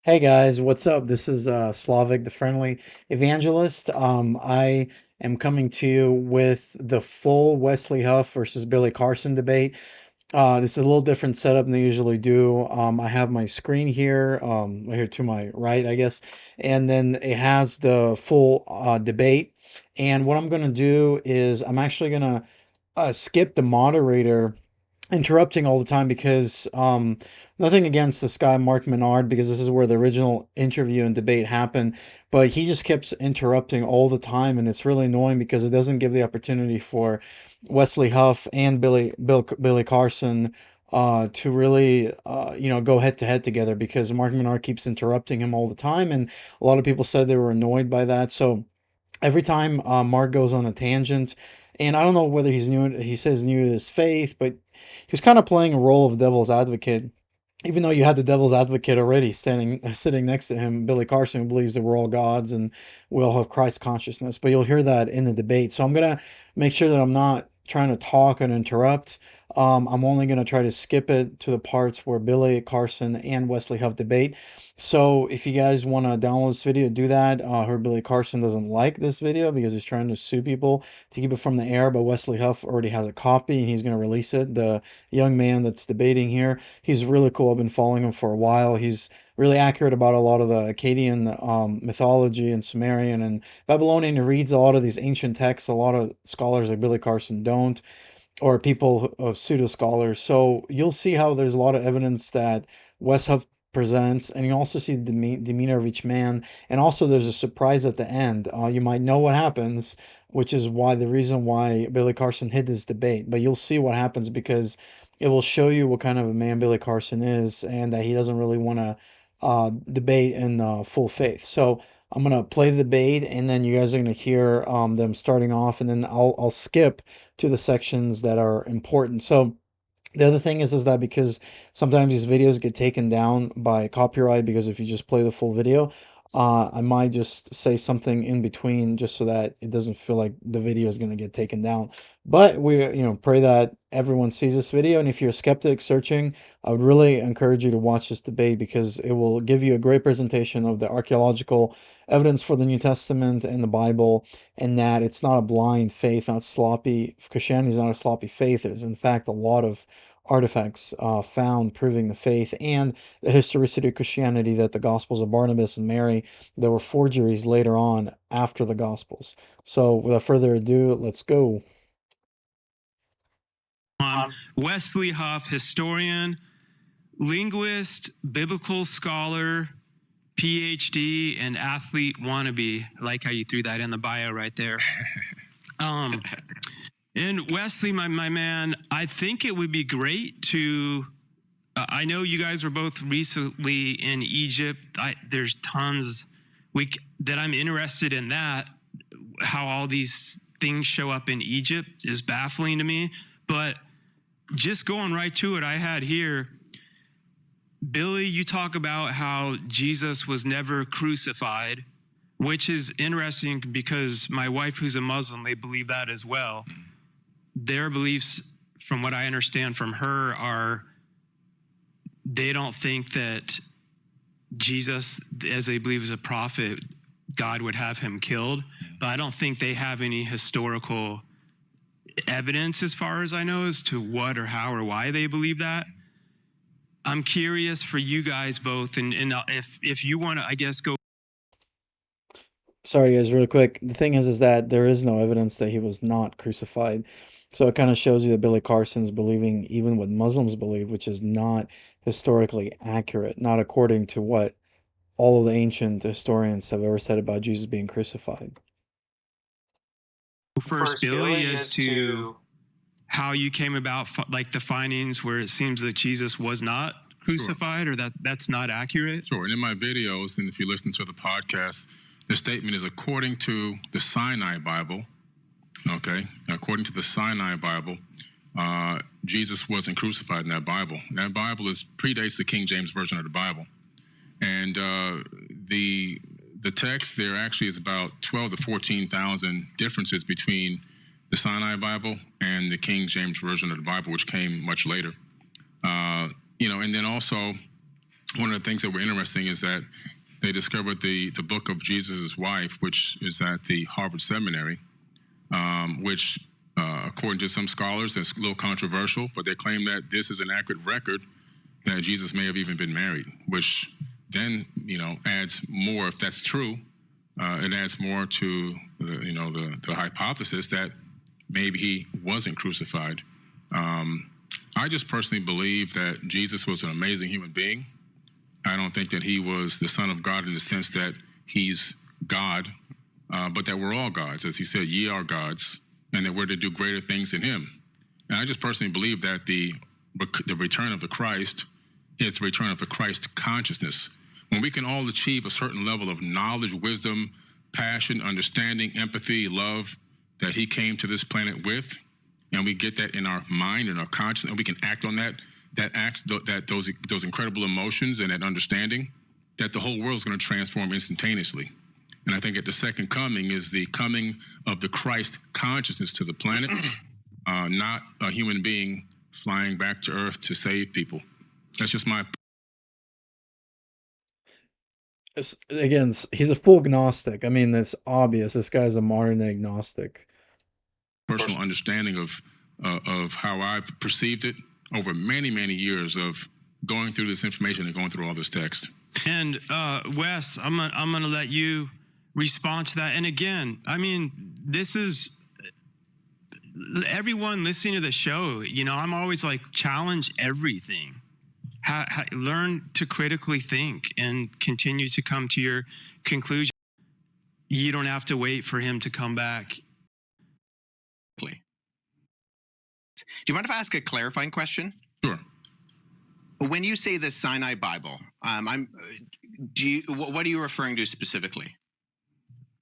Hey guys, what's up? This is Slavic, the friendly evangelist. I am coming to you with the full Wesley Huff versus Billy Carson debate. This is a little different setup than they usually do. I have my screen here, right here to my right, I guess, and then it has the full debate. And what I'm going to do is I'm actually going to skip the moderator interrupting all the time because nothing against this guy Mark Minard because this is where the original interview and debate happened, but he just keeps interrupting all the time and it's really annoying because it doesn't give the opportunity for Wesley Huff and Billy Carson to really go head to head together because Mark Minard keeps interrupting him all the time, and a lot of people said they were annoyed by that. So every time Mark goes on a tangent, and I don't know whether he's new, he says new to his faith, but he was kind of playing a role of devil's advocate, even though you had the devil's advocate already sitting next to him, Billy Carson, who believes that we're all gods and we all have Christ consciousness. But you'll hear that in the debate. So I'm gonna make sure that I'm not trying to talk and interrupt. I'm only gonna try to skip it to the parts where Billy Carson and Wesley Huff debate. So if you guys want to download this video, do that. I heard Billy Carson doesn't like this video because he's trying to sue people to keep it from the air, but Wesley Huff already has a copy and he's going to release it. The young man that's debating here, he's really cool. I've been following him for a while. He's really accurate about a lot of the Akkadian mythology and Sumerian and Babylonian. He reads a lot of these ancient texts. A lot of scholars like Billy Carson don't, or people of pseudo scholars. So you'll see how there's a lot of evidence that Wes Huff presents, and you also see the demeanor of each man, and also there's a surprise at the end. You might know what happens, which is why the reason why Billy Carson hid this debate. But you'll see what happens because it will show you what kind of a man Billy Carson is, and that he doesn't really want to debate in full faith. So I'm gonna play the debate, and then you guys are gonna hear them starting off, and then I'll skip to the sections that are important. So the other thing is that because sometimes these videos get taken down by copyright, because if you just play the full video, I might just say something in between just so that it doesn't feel like the video is going to get taken down. But we, pray that everyone sees this video. And if you're a skeptic searching, I would really encourage you to watch this debate because it will give you a great presentation of the archaeological evidence for the New Testament and the Bible, and that it's not a blind faith, not sloppy. Christianity is not a sloppy faith. There's, in fact, a lot of artifacts found proving the faith and the historicity of Christianity, that the Gospels of Barnabas and Mary, there were forgeries later on after the Gospels. So without further ado, let's go. Wesley Huff, historian, linguist, biblical scholar, PhD, and athlete wannabe. I like how you threw that in the bio right there. And Wesley, my man, I think it would be great to, I know you guys were both recently in Egypt. There's tons that I'm interested in that. How all these things show up in Egypt is baffling to me. But just going right to it, I had here, Billy, you talk about how Jesus was never crucified, which is interesting because my wife, who's a Muslim, they believe that as well. Their beliefs, from what I understand from her, are they don't think that Jesus, as they believe is a prophet, God would have him killed. But I don't think they have any historical evidence, as far as I know, as to what or how or why they believe that. I'm curious for you guys both, and if you want to, I guess, go. Sorry, guys, really quick. The thing is that there is no evidence that he was not crucified. So it kind of shows you that Billy Carson's believing even what Muslims believe, which is not historically accurate, not according to what all of the ancient historians have ever said about Jesus being crucified. First, Billy, as to how you came about, like the findings where it seems that Jesus was not crucified, or that's not accurate? Sure, and in my videos, and if you listen to the podcast, the statement is according to the Sinai Bible, okay? According to the Sinai Bible, Jesus wasn't crucified in that Bible. That Bible predates the King James Version of the Bible. And the text there actually is about 12 to 14,000 differences between the Sinai Bible and the King James Version of the Bible, which came much later. And then also one of the things that were interesting is that they discovered the book of Jesus' wife, which is at the Harvard Seminary, which, according to some scholars, is a little controversial, but they claim that this is an accurate record that Jesus may have even been married, which then, adds more, if that's true, it adds more to the hypothesis that maybe he wasn't crucified. I just personally believe that Jesus was an amazing human being. I don't think that he was the Son of God in the sense that he's God, but that we're all gods. As he said, ye are gods, and that we're to do greater things in him. And I just personally believe that the return of the Christ is the return of the Christ consciousness. When we can all achieve a certain level of knowledge, wisdom, passion, understanding, empathy, love that he came to this planet with, and we get that in our mind and our conscience, and we can act on those incredible emotions and that understanding, that the whole world is going to transform instantaneously. And I think at the second coming is the coming of the Christ consciousness to the planet, not a human being flying back to Earth to save people. That's just my Again, he's a full agnostic. I mean, that's obvious. This guy's a modern agnostic. personal understanding of how I've perceived it over many, many years of going through this information and going through all this text. And Wes, I'm gonna let you respond to that. And again, I mean, this is everyone listening to the show. I'm always like, challenge everything. Learn to critically think and continue to come to your conclusion. You don't have to wait for him to come back. Do you mind if I ask a clarifying question? Sure. When you say the Sinai Bible, what are you referring to specifically?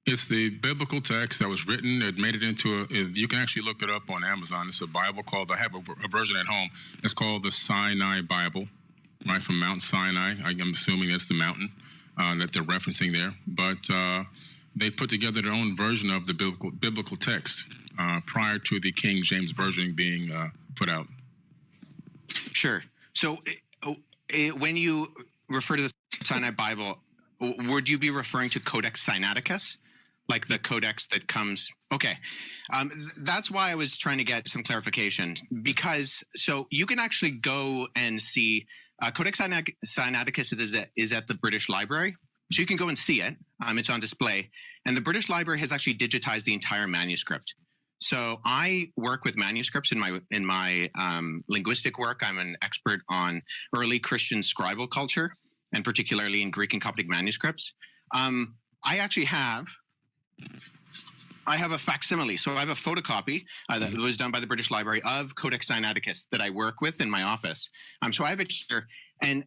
It's the biblical text that was written. It made it into you can actually look it up on Amazon. It's a Bible I have a version at home. It's called the Sinai Bible, right, from Mount Sinai. I'm assuming that's the mountain that they're referencing there. But they put together their own version of the biblical text prior to the King James Version being put out. Sure. So when you refer to the Sinai Bible, would you be referring to Codex Sinaiticus? Like the codex that comes? Okay. That's why I was trying to get some clarification, because so you can actually go and see Codex Sinaiticus is at the British Library. So you can go and see it. It's on display. And the British Library has actually digitized the entire manuscript. So I work with manuscripts in my linguistic work. I'm an expert on early Christian scribal culture, and particularly in Greek and Coptic manuscripts. I actually have a facsimile. So I have a photocopy that was done by the British Library of Codex Sinaiticus that I work with in my office. So I have it here. And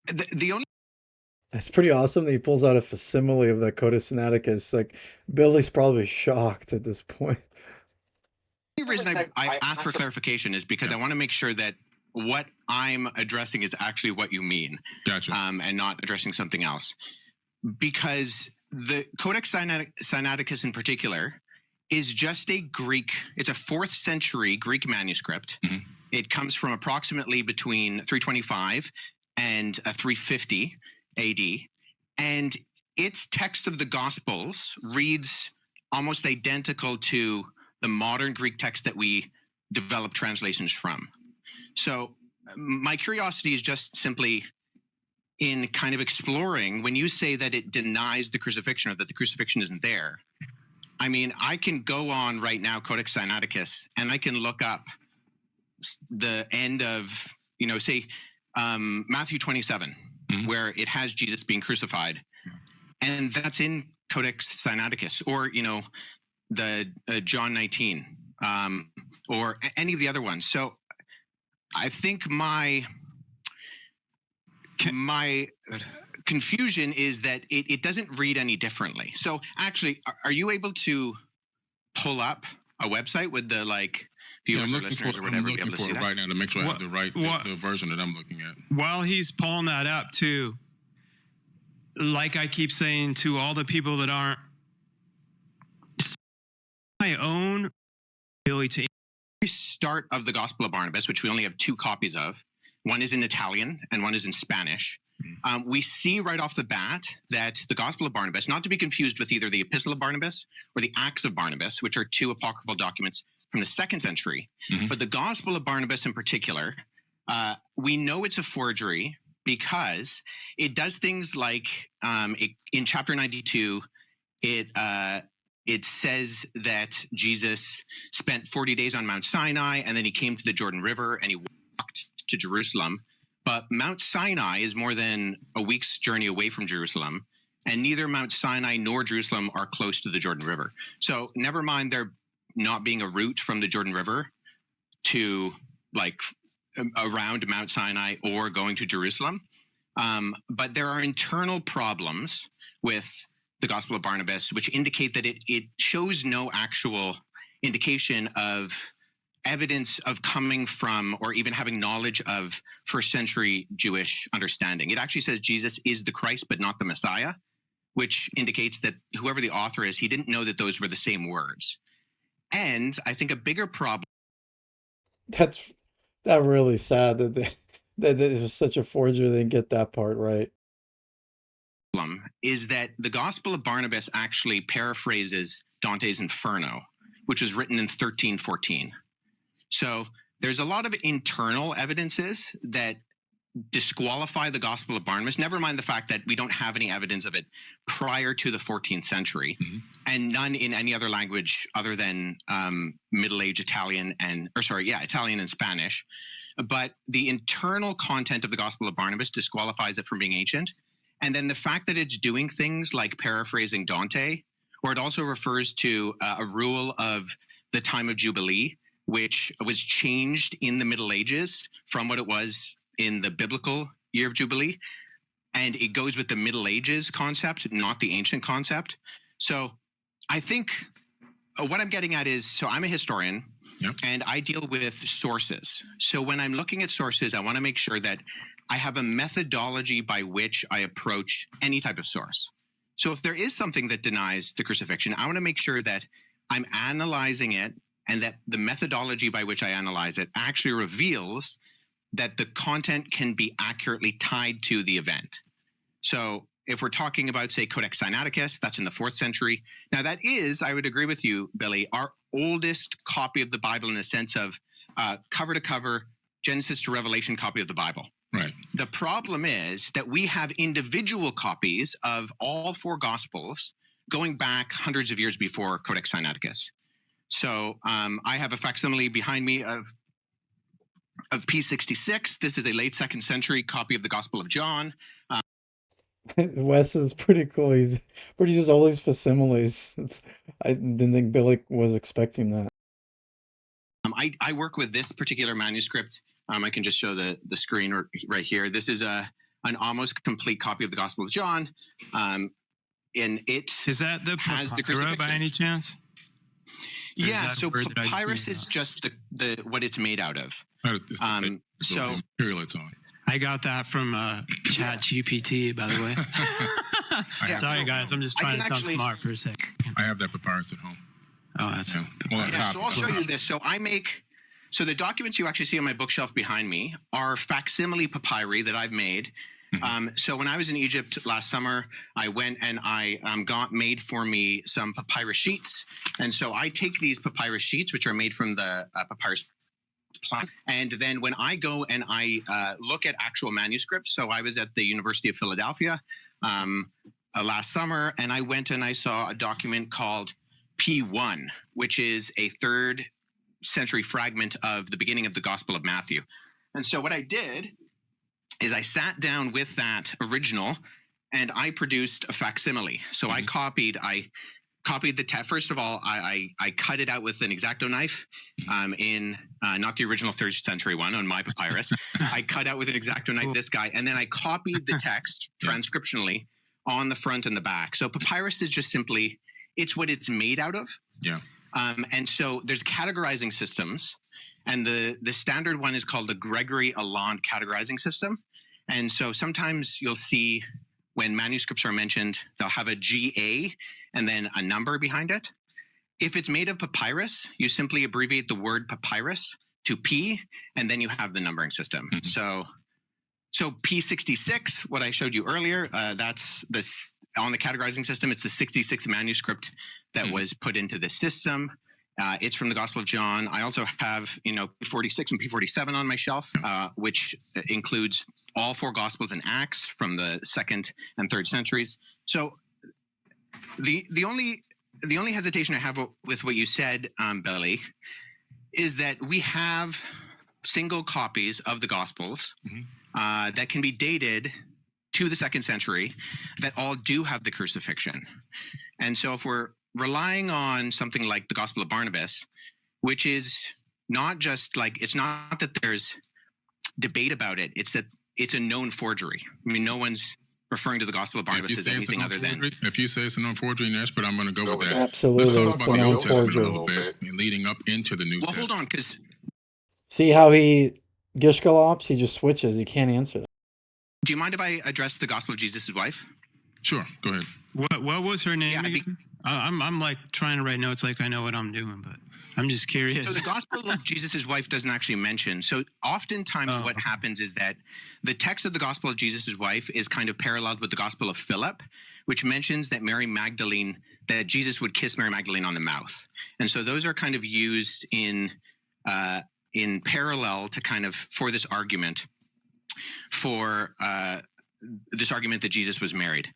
the only... That's pretty awesome that he pulls out a facsimile of the Codex Sinaiticus. Like, Billy's probably shocked at this point. The only reason I asked for clarification is because I want to make sure that what I'm addressing is actually what you mean. Gotcha. And not addressing something else. Because the Codex Sinaiticus in particular is just it's a 4th century Greek manuscript. Mm-hmm. It comes from approximately between 325 and 350 AD. And its text of the Gospels reads almost identical to the modern Greek text that we develop translations from. So my curiosity is just simply in kind of exploring, when you say that it denies the crucifixion or that the crucifixion isn't there, I mean, I can go on right now, Codex Sinaiticus, and I can look up the end of, say, Matthew 27, mm-hmm. where it has Jesus being crucified. And that's in Codex Sinaiticus, or, the John 19, or any of the other ones. So I think my confusion is that it doesn't read any differently. So actually, are you able to pull up a website with the viewers or listeners or whatever? I'm looking for it right now to make sure I have the right the version that I'm looking at. While he's pulling that up too, like I keep saying to all the people that aren't my own ability to start of the Gospel of Barnabas, which we only have 2 copies of, One is in Italian and one is in Spanish. We see right off the bat that the Gospel of Barnabas, not to be confused with either the Epistle of Barnabas or the Acts of Barnabas, which are two apocryphal documents from the 2nd century, but the Gospel of Barnabas in particular, we know it's a forgery because it does things like in chapter 92, it says that Jesus spent 40 days on Mount Sinai, and then he came to the Jordan River and he walked to Jerusalem. But Mount Sinai is more than a week's journey away from Jerusalem, and neither Mount Sinai nor Jerusalem are close to the Jordan River. So never mind there not being a route from the Jordan River to like around Mount Sinai or going to Jerusalem. But there are internal problems with the Gospel of Barnabas, which indicate that it shows no actual indication of evidence of coming from or even having knowledge of 1st century Jewish understanding. It actually says Jesus is the Christ, but not the Messiah, which indicates that whoever the author is, he didn't know that those were the same words. And I think a bigger problem. That really sad that it was such a forgery they didn't get that part right. Is that the Gospel of Barnabas actually paraphrases Dante's Inferno, which was written in 1314. So there's a lot of internal evidences that disqualify the Gospel of Barnabas, never mind the fact that we don't have any evidence of it prior to the 14th century, and none in any other language other than Middle Age Italian Italian and Spanish. But the internal content of the Gospel of Barnabas disqualifies it from being ancient. And then the fact that it's doing things like paraphrasing Dante, or it also refers to a rule of the time of Jubilee, which was changed in the Middle Ages from what it was in the biblical year of Jubilee. And it goes with the Middle Ages concept, not the ancient concept. So I think what I'm getting at is, so I'm a historian, and I deal with sources. So when I'm looking at sources, I want to make sure that I have a methodology by which I approach any type of source. So if there is something that denies the crucifixion, I want to make sure that I'm analyzing it and that the methodology by which I analyze it actually reveals that the content can be accurately tied to the event. So if we're talking about, say, Codex Sinaiticus, that's in the 4th century. Now that is, I would agree with you, Billy, our oldest copy of the Bible in the sense of cover to cover, Genesis to Revelation copy of the Bible. Right. The problem is that we have individual copies of all 4 Gospels going back hundreds of years before Codex Sinaiticus. So I have a facsimile behind me of P66. This is a late 2nd century copy of the Gospel of John. Wes is pretty cool. He uses all these facsimiles. I didn't think Billy was expecting that. I work with this particular manuscript. I can just show the screen right here. This is an almost complete copy of the Gospel of John. And it is that the has the papyrus by any chance? Yeah, so papyrus is just the what it's made out of. So material it's on. I got that from Chat GPT, by the way. Sorry, guys. I'm just trying to sound smart for a second. I have that papyrus at home. Oh, that's so I'll show you this. So the documents you actually see on my bookshelf behind me are facsimile papyri that I've made. So when I was in Egypt last summer, I went and I got made for me some papyrus sheets. And so I take these papyrus sheets, which are made from the papyrus plant. And then when I go and I look at actual manuscripts, so I was at the University of Philadelphia last summer, and I went and I saw a document called P1, which is a 3rd century fragment of the beginning of the Gospel of Matthew. And so what I did is I sat down with that original and I produced a facsimile. So I copied the text. First of all, I cut it out with an X-Acto knife in not the original 3rd century one on my papyrus. I cut out with an X-Acto knife this guy, and then I copied the text transcriptionally on the front and the back. So papyrus is just simply, it's what it's made out of. Yeah. And so there's categorizing systems, and the standard one is called the Gregory Alland categorizing system. And so sometimes you'll see when manuscripts are mentioned, they'll have a GA and then a number behind it. If it's made of papyrus, you simply abbreviate the word papyrus to P, and then you have the numbering system. So P66, what I showed you earlier, that's this on the categorizing system. It's the 66th manuscript that was put into the system. It's from the Gospel of John. I also have, P46 and P47 on my shelf, which includes all 4 Gospels and Acts from the 2nd and 3rd centuries. So the only hesitation I have with what you said, Billy, is that we have single copies of the Gospels that can be dated to the 2nd century that all do have the crucifixion. And so if we're relying on something like the Gospel of Barnabas, which is not just like, it's not that there's debate about it, it's that it's a known forgery. I mean, no one's referring to the Gospel of Barnabas as anything other than. If you say it's a known forgery, and but I'm going to go with that. Absolutely. Let's talk about the Old Testament a forgery. little bit, and leading up into the New Testament. Well, hold on, because See how he Gishgalops? He just switches. He can't answer that. do you mind if I address the Gospel of Jesus' wife? Sure, go ahead. What was her name Yeah, again? I'm like trying to write notes like I know what I'm doing, but I'm just curious. So the Gospel of Jesus' wife doesn't actually mention. So oftentimes what happens is that the text of the Gospel of Jesus' wife is kind of paralleled with the Gospel of Philip, which mentions that that Jesus would kiss Mary Magdalene on the mouth. And so those are kind of used in parallel to kind of for this argument that Jesus was married.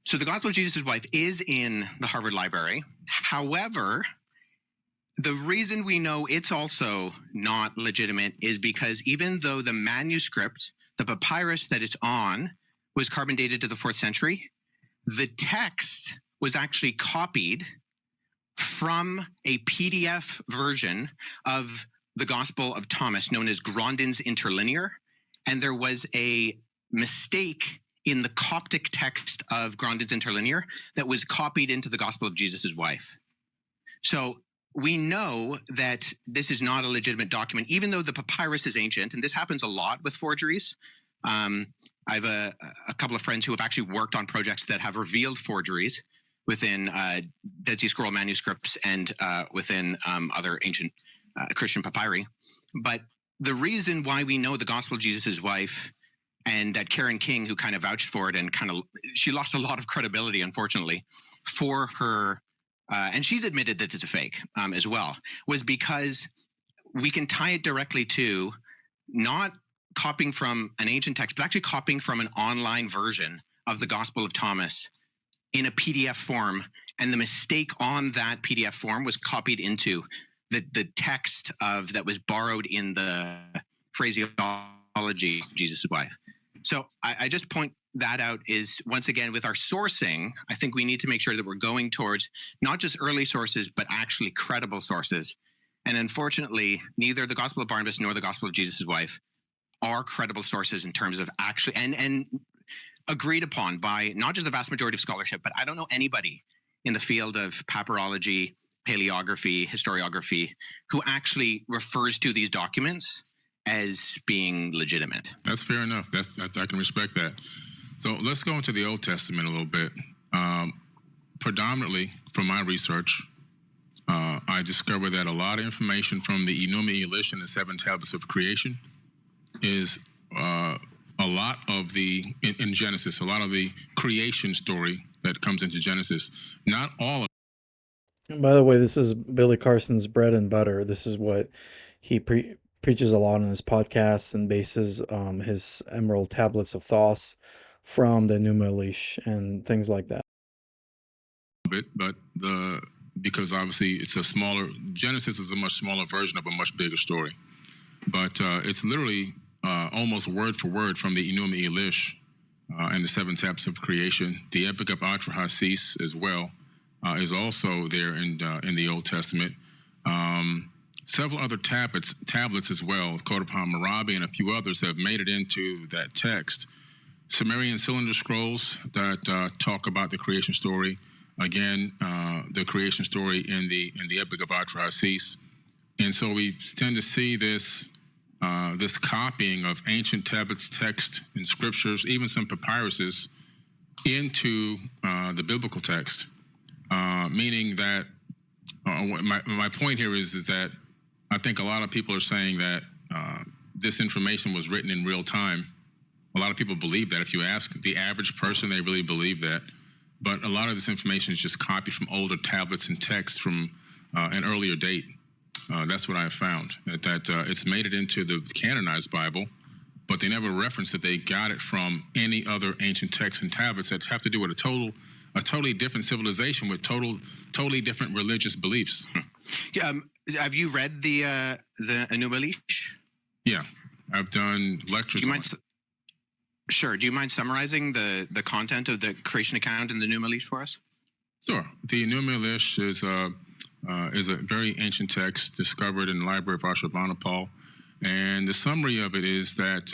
So the Gospel of Jesus' wife is in the Harvard Library. However, the reason we know it's also not legitimate is because even though the manuscript, the papyrus that it's on, was carbon dated to the 4th century, the text was actually copied from a PDF version of the Gospel of Thomas known as Grandin's Interlinear. And there was a mistake in the Coptic text of Grandin's Interlinear that was copied into the Gospel of Jesus' wife. So we know that this is not a legitimate document, even though the papyrus is ancient, and this happens a lot with forgeries. I have a couple of friends who have actually worked on projects that have revealed forgeries within Dead Sea Scroll manuscripts and within other ancient Christian papyri. But the reason why we know the Gospel of Jesus' wife, and that Karen King, who kind of vouched for it and she lost a lot of credibility, unfortunately, for her, and she's admitted that it's a fake as well, was because we can tie it directly to not copying from an ancient text, but actually copying from an online version of the Gospel of Thomas in a PDF form. And the mistake on that PDF form was copied into the text that was borrowed in the phraseology of Jesus' wife. So I just point that out is, once again, with our sourcing, I think we need to make sure that we're going towards not just early sources, but actually credible sources. And unfortunately, neither the Gospel of Barnabas nor the Gospel of Jesus' wife are credible sources in terms of actually, and agreed upon by not just the vast majority of scholarship, but I don't know anybody in the field of papyrology, paleography, historiography, who actually refers to these documents as being legitimate. That's fair enough. I can respect that. So let's go into the Old Testament a little bit. Predominantly from my research, I discovered that a lot of information from the Enuma Elish and the 7 tablets of creation is a lot of in Genesis, a lot of the creation story that comes into Genesis. Not all of it. And by the way, this is Billy Carson's bread and butter. This is what he preaches a lot on his podcast and bases his Emerald Tablets of Thoth from the Enuma Elish and things like that. But because obviously it's Genesis is a much smaller version of a much bigger story. But it's literally almost word for word from the Enuma Elish and the 7 tablets of creation. The Epic of Atrahasis as well is also there in the Old Testament. Several other tablets as well, Code of Hammurabi and a few others, have made it into that text. Sumerian cylinder scrolls that talk about the creation story. Again, the creation story in the Epic of Atrahasis. And so we tend to see this copying of ancient tablets, text, and scriptures, even some papyruses, into the biblical text. Meaning that my point here is that I think a lot of people are saying that this information was written in real time. A lot of people believe that. If you ask the average person, they really believe that. But a lot of this information is just copied from older tablets and texts from an earlier date. That's what I've found, that it's made it into the canonized Bible, but they never reference that they got it from any other ancient texts and tablets that have to do with a totally different civilization with totally different religious beliefs. Yeah, have you read the Enuma Elish? Yeah, I've done lectures. Do you mind? Sure. Do you mind summarizing the content of the creation account in the Enuma Elish for us? Sure. The Enuma Elish is a very ancient text discovered in the Library of Ashurbanipal. And the summary of it is that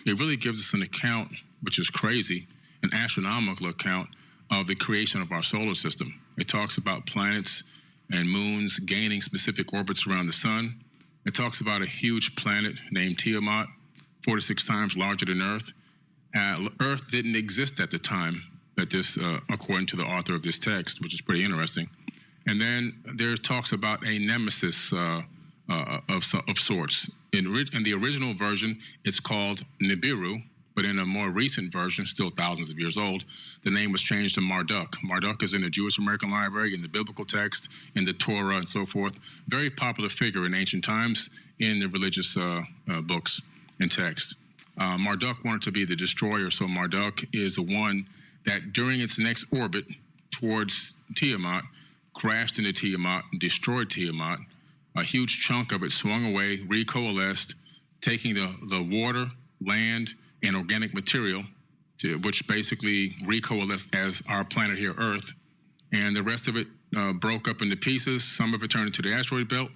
it really gives us an account, which is crazy, an astronomical account of the creation of our solar system. It talks about planets and moons gaining specific orbits around the sun. It talks about a huge planet named Tiamat, 46 times larger than Earth. Earth didn't exist at the time that this, according to the author of this text, which is pretty interesting. And then there talks about a nemesis of sorts. In the original version, it's called Nibiru, but in a more recent version, still thousands of years old, the name was changed to Marduk. Marduk is in the Jewish American Library, in the biblical text, in the Torah, and so forth. Very popular figure in ancient times in the religious books and text. Marduk wanted to be the destroyer, so Marduk is the one that during its next orbit towards Tiamat, crashed into Tiamat and destroyed Tiamat. A huge chunk of it swung away, recoalesced, taking the water, land, and organic material, which basically recoalesced as our planet here, Earth. And the rest of it broke up into pieces. Some of it turned into the asteroid belt.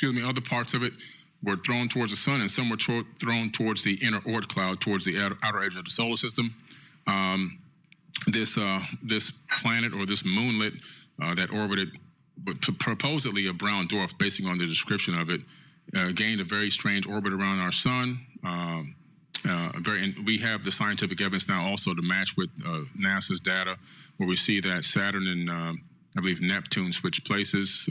Other parts of it were thrown towards the sun, and some were thrown towards the inner Oort cloud, towards the outer edge of the solar system. This planet, or this moonlet that orbited supposedly a brown dwarf, based on the description of it, gained a very strange orbit around our sun. And we have the scientific evidence now also to match with NASA's data, where we see that Saturn and I believe Neptune switch places.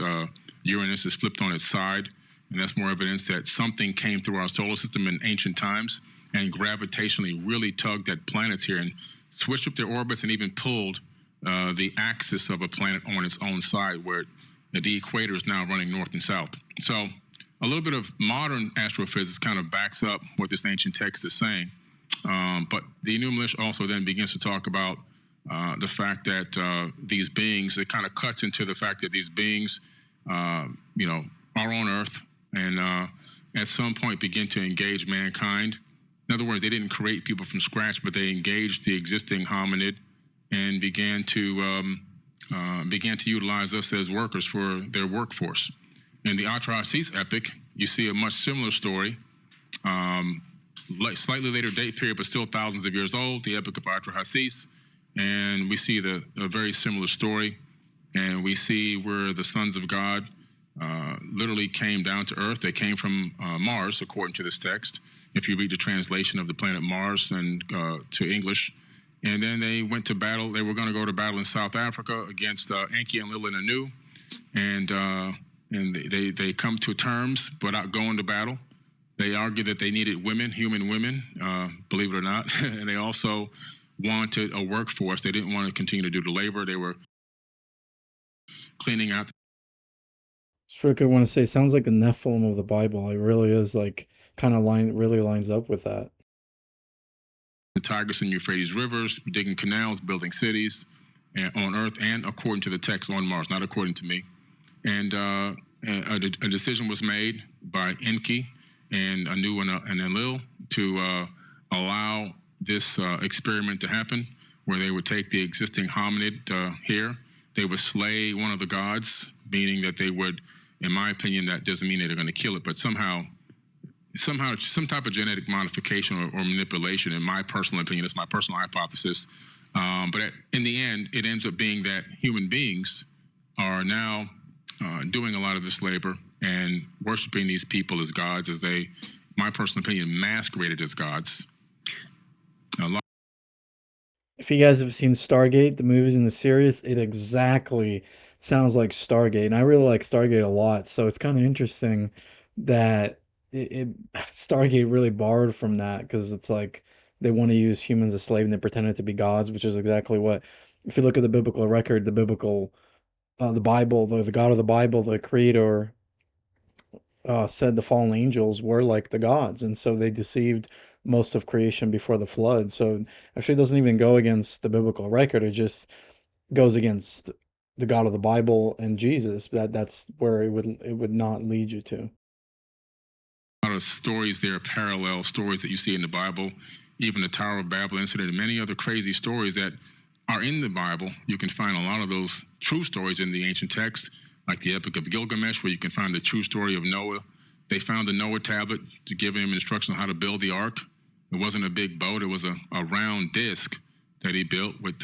Uranus is flipped on its side, and that's more evidence that something came through our solar system in ancient times and gravitationally really tugged at planets here and switched up their orbits and even pulled the axis of a planet on its own side, where the equator is now running north and south. So a little bit of modern astrophysics kind of backs up what this ancient text is saying. But the Enuma Elish also then begins to talk about the fact that these beings, it kind of cuts into the fact that these beings, are on Earth and at some point begin to engage mankind. In other words, they didn't create people from scratch, but they engaged the existing hominid and began to utilize us as workers for their workforce. In the Atrahasis epic, you see a much similar story, slightly later date period, but still thousands of years old, the epic of Atrahasis. And we see a very similar story. And we see where the sons of God literally came down to Earth. They came from Mars, according to this text, if you read the translation of the planet Mars and to English. And then they went to battle. They were going to go to battle in South Africa against Enki and Lil and Anu. And they come to terms without going to battle. They argue that they needed women, human women, believe it or not. And they also wanted a workforce. They didn't want to continue to do the labor. They were cleaning out. Strick, I want to say, sounds like the Nephilim of the Bible. It really is like really lines up with that. The Tigris and Euphrates rivers, digging canals, building cities on Earth, and according to the text on Mars, not according to me. And a decision was made by Enki and Anu and Enlil to allow this experiment to happen, where they would take the existing hominid here. They would slay one of the gods, meaning that they would, in my opinion, that doesn't mean that they're going to kill it, but somehow some type of genetic modification or manipulation, in my personal opinion, that's my personal hypothesis. But in the end, it ends up being that human beings are now doing a lot of this labor and worshiping these people as gods, as they, my personal opinion, masqueraded as gods. If you guys have seen Stargate, the movies and the series, it exactly sounds like Stargate, and I really like Stargate a lot. So it's kind of interesting that Stargate really borrowed from that because it's like they want to use humans as slaves and they pretended to be gods, which is exactly what. If you look at the biblical record, the Bible, the God of the Bible, the Creator said the fallen angels were like the gods, and so they deceived most of creation before the flood. So actually, it doesn't even go against the biblical record. It just goes against the God of the Bible and Jesus. That's where it would not lead you to. A lot of stories there, parallel stories that you see in the Bible, even the Tower of Babel incident, and many other crazy stories that are in the Bible. You can find a lot of those true stories in the ancient text, like the Epic of Gilgamesh, where you can find the true story of Noah. They found the Noah tablet to give him instructions on how to build the ark. It wasn't a big boat; it was a round disc that he built with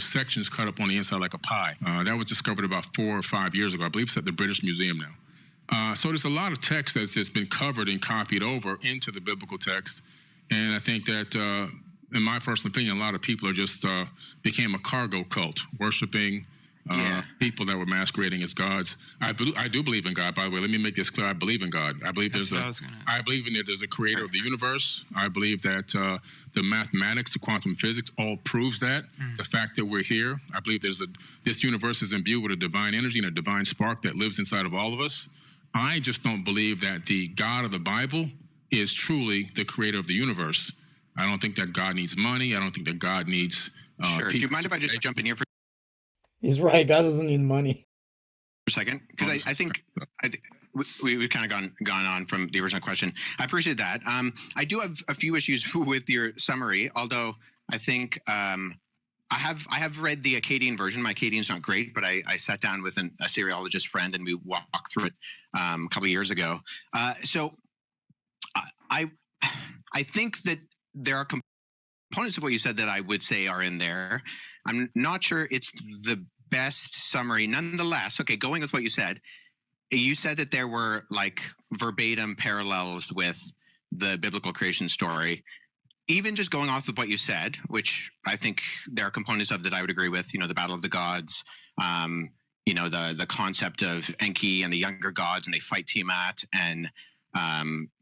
sections cut up on the inside like a pie. That was discovered about 4 or 5 years ago. I believe it's at the British Museum now. So there's a lot of text that's just been covered and copied over into the biblical text. And I think that, in my personal opinion, a lot of people are just became a cargo cult, worshiping people that were masquerading as gods. I do believe in God, by the way. Let me make this clear. I believe in God. I believe I believe in it. There's a creator of the universe. I believe that the mathematics, the quantum physics, all proves that. The fact that we're here. I believe this universe is imbued with a divine energy and a divine spark that lives inside of all of us. I just don't believe that the God of the Bible is truly the creator of the universe. I don't think that God needs money. I don't think that God needs. Sure. Do you mind if I just jump in here for He's right. God doesn't need money. a second? Because I think we've kind of gone on from the original question. I appreciate that. I do have a few issues with your summary, although I think I have read the Akkadian version. My Akkadian's not great, but I sat down with a Syriologist friend and we walked through it a couple of years ago. So I think that there are components of what you said that I would say are in there. I'm not sure it's the best summary. Nonetheless, okay, going with what you said that there were like verbatim parallels with the biblical creation story. Even just going off of what you said, which I think there are components of that I would agree with, the Battle of the Gods, the concept of Enki and the younger gods, and they fight Tiamat, and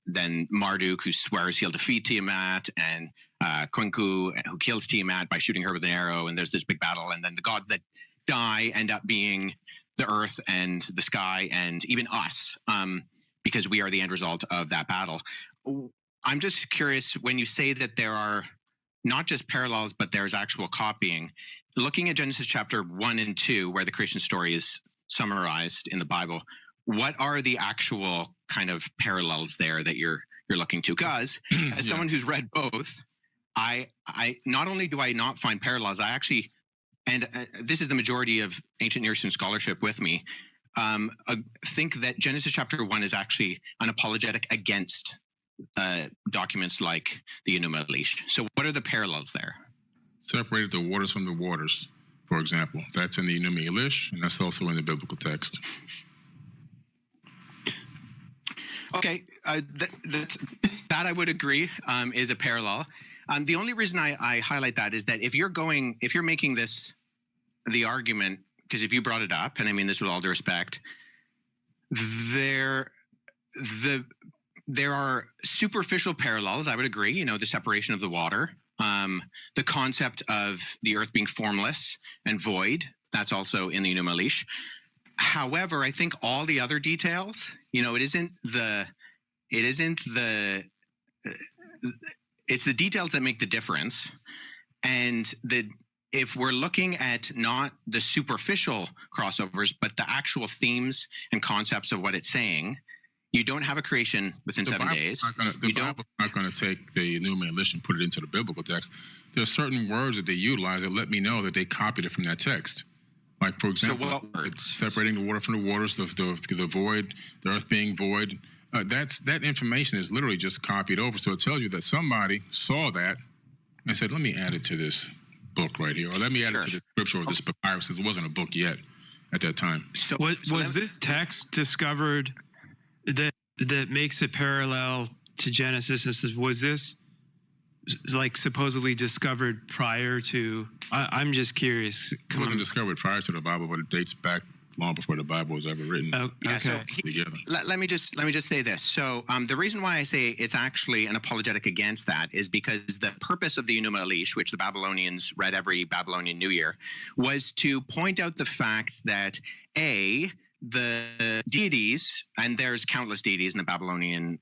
then Marduk, who swears he'll defeat Tiamat, and Kunku, who kills Tiamat by shooting her with an arrow, and there's this big battle, and then the gods that die end up being the earth and the sky and even us, because we are the end result of that battle. I'm just curious, when you say that there are not just parallels, but there's actual copying, looking at Genesis chapter 1 and 2, where the creation story is summarized in the Bible, what are the actual kind of parallels there that you're looking to? Because as someone who's read both, I not only do I not find parallels, I actually, and this is the majority of ancient Near Eastern scholarship with me, think that Genesis chapter 1 is actually an apologetic against documents like the Enuma Elish. So what are the parallels there? Separated the waters from the waters, for example. That's in the Enuma Elish, and that's also in the biblical text. Okay, that I would agree is a parallel. The only reason I highlight that is that if you're making this the argument, because if you brought it up, and I mean this with all due respect, there are superficial parallels. I would agree. The separation of the water, the concept of the earth being formless and void. That's also in the Enuma Elish. However, I think all the other details, it's the details that make the difference. And if we're looking at not the superficial crossovers, but the actual themes and concepts of what it's saying, you don't have a creation within 7 days. The Bible's not going to take the Enuma Elish and put it into the biblical text. There are certain words that they utilize that let me know that they copied it from that text. Like, for example, separating the water from the waters, the void, the earth being void. That information is literally just copied over. So it tells you that somebody saw that and said, let me add it to this book right here, or let me add it to the scripture or this papyrus, because it wasn't a book yet at that time. So was this text discovered that makes it parallel to Genesis? Was this like supposedly discovered prior to? I'm just curious. It wasn't discovered prior to the Bible, but it dates back long before the Bible was ever written. Oh, Yeah, so okay. Together. let me just say this. So the reason why I say it's actually an apologetic against that is because the purpose of the Enuma Elish, which the Babylonians read every Babylonian New Year, was to point out the fact that the deities, and there's countless deities in the Babylonian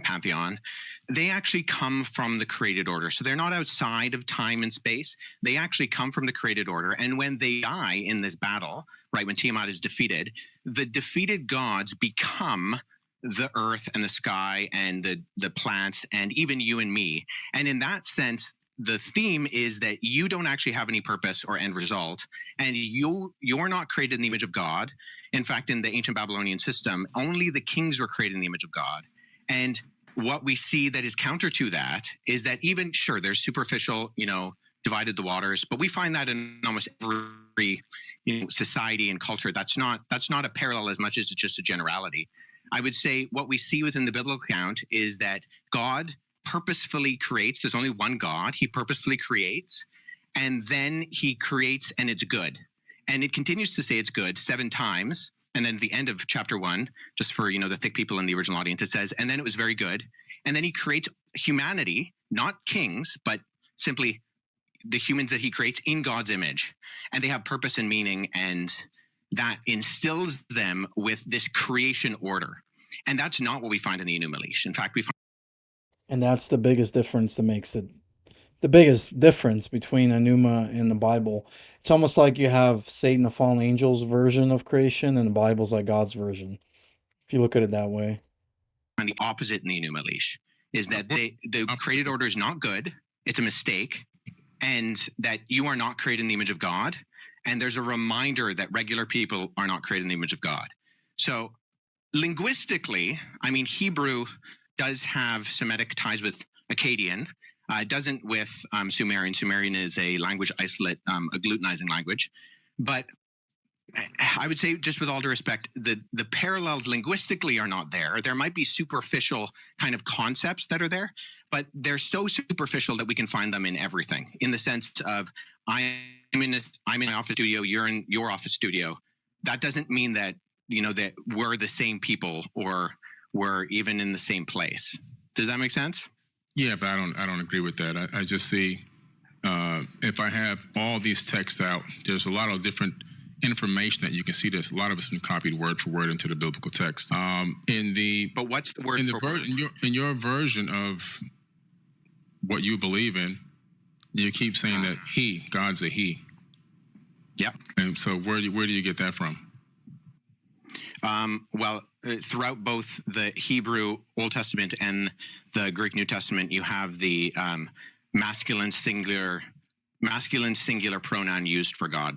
pantheon, they actually come from the created order. So they're not outside of time and space. They actually come from the created order. And when they die in this battle, right, when Tiamat is defeated, the defeated gods become the earth and the sky and the plants and even you and me. And in that sense, the theme is that you don't actually have any purpose or end result, and you're not created in the image of God. In fact, in the ancient Babylonian system, only the kings were created in the image of God. And what we see that is counter to that is that even, sure, there's superficial, divided the waters, but we find that in almost every society and culture. That's not a parallel as much as it's just a generality. I would say what we see within the biblical account is that God purposefully creates. There's only one God. He purposefully creates, and then he creates and it's good. And it continues to say it's good 7 times. And then at the end of chapter 1, just for, the thick people in the original audience, it says, and then it was very good. And then he creates humanity, not kings, but simply the humans that he creates in God's image. And they have purpose and meaning, and that instills them with this creation order. And that's not what we find in the Enuma Elish. In fact, we find. And that's the biggest difference that makes it the biggest difference between Enuma and the Bible. It's almost like you have Satan, the fallen angel's version of creation, and the Bible's like God's version, if you look at it that way. And the opposite in the Enuma Elish is that the created order is not good. It's a mistake, and that you are not created in the image of God. And there's a reminder that regular people are not created in the image of God. So linguistically, Hebrew does have Semitic ties with Akkadian. Doesn't with Sumerian. Sumerian is a language isolate, agglutinizing language. But I would say, just with all due respect, the parallels linguistically are not there. There might be superficial kind of concepts that are there, but they're so superficial that we can find them in everything. In the sense of, I'm in my office studio, you're in your office studio. That doesn't mean that that we're the same people or we're even in the same place. Does that make sense? Yeah, but I don't agree with that. I just see if I have all these texts out, there's a lot of different information that you can see. There's a lot of it's been copied word for word into the biblical text. But what's the word for word? In your version of what you believe in, you keep saying that God's a he. Yep. And so where do you get that from? Throughout both the Hebrew Old Testament and the Greek New Testament, you have the masculine singular pronoun used for God.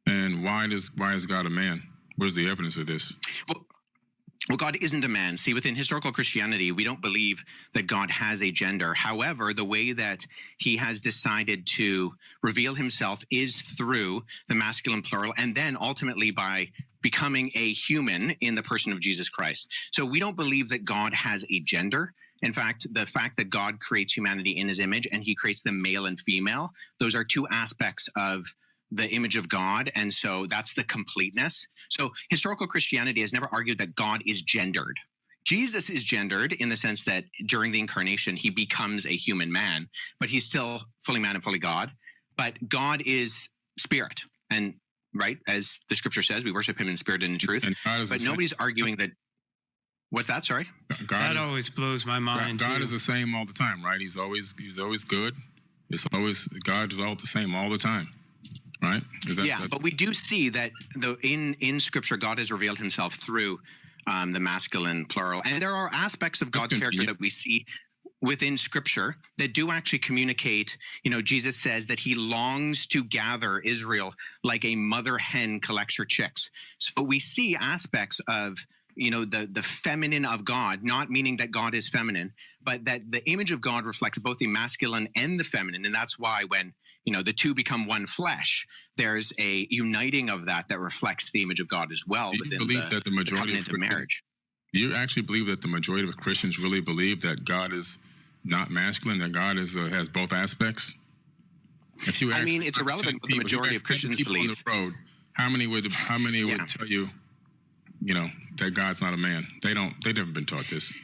And why is God a man? Where's the evidence of this? Well, God isn't a man. See, within historical Christianity, we don't believe that God has a gender. However, the way that he has decided to reveal himself is through the masculine plural, and then ultimately by becoming a human in the person of Jesus Christ. So we don't believe that God has a gender. In fact, the fact that God creates humanity in his image and he creates them male and female, those are two aspects of the image of God. And so that's the completeness. So historical Christianity has never argued that God is gendered. Jesus is gendered in the sense that during the incarnation, he becomes a human man, but he's still fully man and fully God. But God is spirit. And right, as the scripture says, we worship him in spirit and in truth. But nobody's arguing that. What's that? Sorry? That always blows my mind. God is the same all the time, right? He's always good. God is all the same all the time. Right? But we do see that in Scripture, God has revealed himself through the masculine plural. And there are aspects of God's character that we see within Scripture that do actually communicate. Jesus says that he longs to gather Israel like a mother hen collects her chicks. So we see aspects of the feminine of God, not meaning that God is feminine, but that the image of God reflects both the masculine and the feminine. And that's why when the two become one flesh, there's a uniting of that reflects the image of God as well within the majority of marriage. Do you actually believe that the majority of Christians really believe that God is not masculine, that God has both aspects? It's irrelevant what the majority of Christians believe. How many would tell you, that God's not a man? They've never been taught this.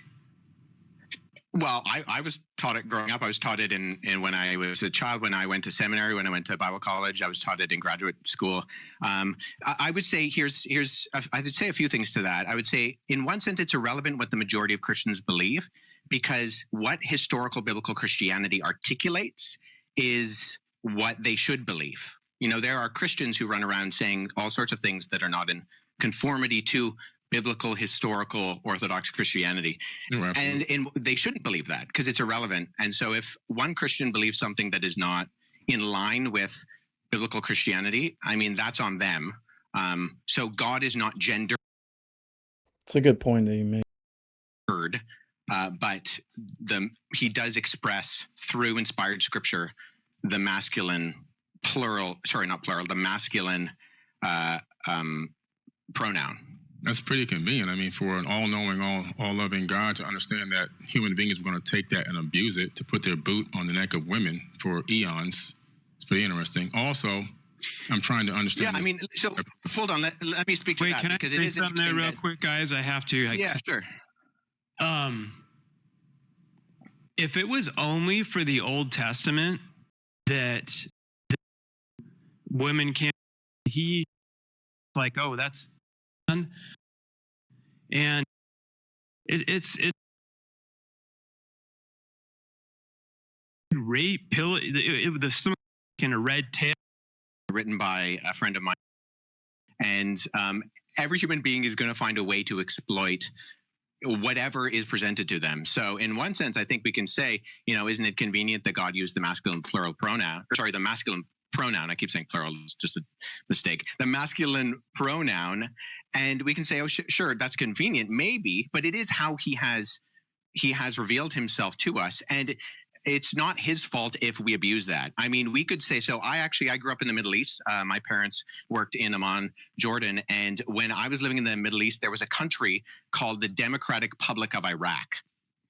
Well, I was taught it growing up. I was taught it in when I was a child, when I went to seminary, when I went to Bible college. I was taught it in graduate school. I would say I would say a few things to that. I would say, in one sense, it's irrelevant what the majority of Christians believe, because what historical biblical Christianity articulates is what they should believe. There are Christians who run around saying all sorts of things that are not in conformity to biblical, historical, Orthodox Christianity. Oh, and they shouldn't believe that, because it's irrelevant. And so if one Christian believes something that is not in line with biblical Christianity, I mean, that's on them. So God is not gendered, It's a good point that you made. but he does express through inspired scripture the masculine the masculine pronoun. That's pretty convenient. I mean, for an all-knowing, all-loving God to understand that human beings were going to take that and abuse it to put their boot on the neck of women for eons. It's pretty interesting. Also, I'm trying to understand. Yeah, I mean, so hold on. Let me speak to Wait, that, can I because say it is something there interesting real quick, guys? I have to. Yeah, sure. If it was only for the Old Testament that women can't, he like, oh, that's done. And it's rape, the in a red tail, written by a friend of mine, and every human being is going to find a way to exploit whatever is presented to them. So in one sense, I think we can say, isn't it convenient that God used the masculine plural pronoun, the masculine pronoun, I keep saying plural, it's just a mistake, the masculine pronoun, and we can say, oh, sure, that's convenient, maybe, but it is how he has revealed himself to us, and it's not his fault if we abuse that. I mean, we could say, so I grew up in the Middle East. My parents worked in Amman, Jordan, and when I was living in the Middle East, there was a country called the Democratic Republic of Iraq.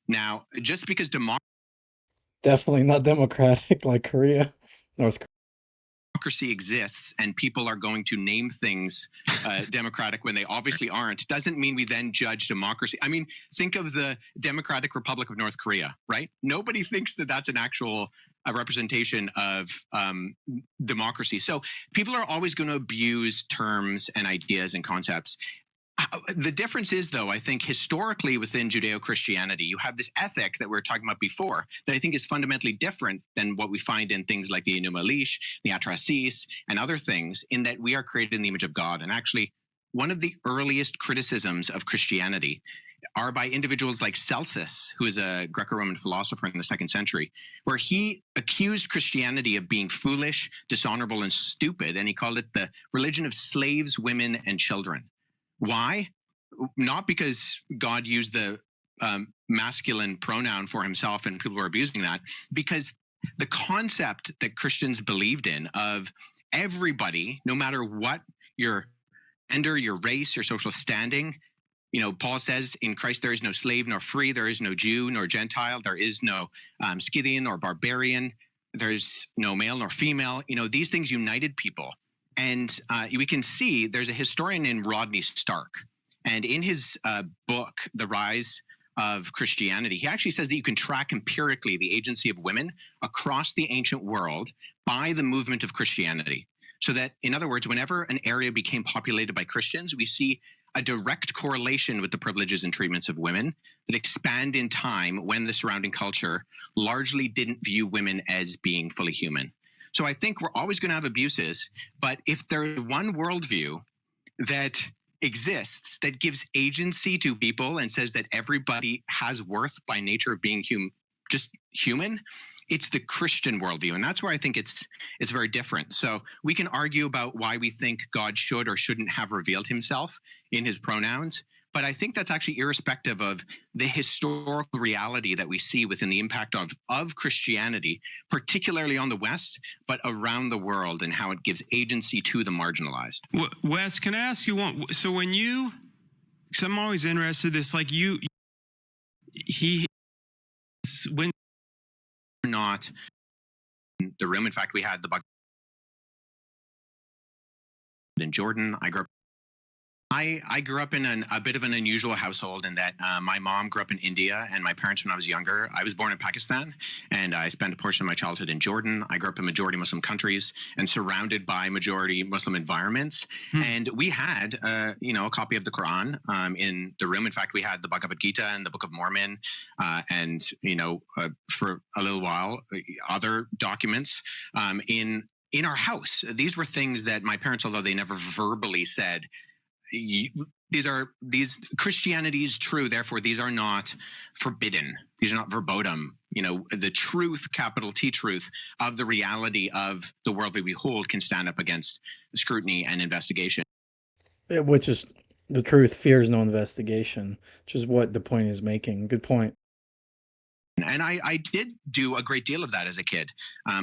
Now, just because Definitely not democratic like Korea, North Korea. democracy exists and people are going to name things democratic when they obviously aren't, doesn't mean we then judge democracy. I mean, think of the Democratic Republic of North Korea, right? Nobody thinks that that's an actual representation of democracy. So people are always going to abuse terms and ideas and concepts. The difference is, though, I think historically within Judeo-Christianity, you have this ethic that we were talking about before that I think is fundamentally different than what we find in things like the Enuma Elish, the Atrasis, and other things, in that we are created in the image of God. And actually, one of the earliest criticisms of Christianity are by individuals like Celsus, who is a Greco-Roman philosopher in the 2nd century, where he accused Christianity of being foolish, dishonorable, and stupid, and he called it the religion of slaves, women, and children. Why? Not because God used the masculine pronoun for himself and people were abusing that, because the concept that Christians believed in of everybody, no matter what your gender, your race, your social standing, Paul says in Christ there is no slave nor free, there is no Jew nor Gentile, there is no Scythian or barbarian, there's no male nor female. These things united people. And we can see there's a historian named Rodney Stark. And in his book, The Rise of Christianity, he actually says that you can track empirically the agency of women across the ancient world by the movement of Christianity. So that, in other words, whenever an area became populated by Christians, we see a direct correlation with the privileges and treatments of women that expand in time when the surrounding culture largely didn't view women as being fully human. So I think we're always going to have abuses, but if there's one worldview that exists that gives agency to people and says that everybody has worth by nature of being just human, it's the Christian worldview. And that's where I think it's very different. So we can argue about why we think God should or shouldn't have revealed himself in his pronouns. But I think that's actually irrespective of the historical reality that we see within the impact of Christianity, particularly on the West, but around the world, and how it gives agency to the marginalized. Wes, can I ask you one? So when because I'm always interested in this, like when not in the room. In fact, we had the in Jordan. I grew up in a bit of an unusual household in that my mom grew up in India, and my parents, when I was younger, I was born in Pakistan, and I spent a portion of my childhood in Jordan. I grew up in majority Muslim countries and surrounded by majority Muslim environments. And we had, a copy of the Quran in the room. In fact, we had the Bhagavad Gita and the Book of Mormon, and for a little while, other documents in our house. These were things that my parents, although they never verbally said, Christianity is true, therefore these are not forbidden. These are not verboten. The truth, capital T truth, of the reality of the world that we hold can stand up against scrutiny and investigation. Which is the truth fears no investigation, which is what the point is making. Good point. And I did do a great deal of that as a kid.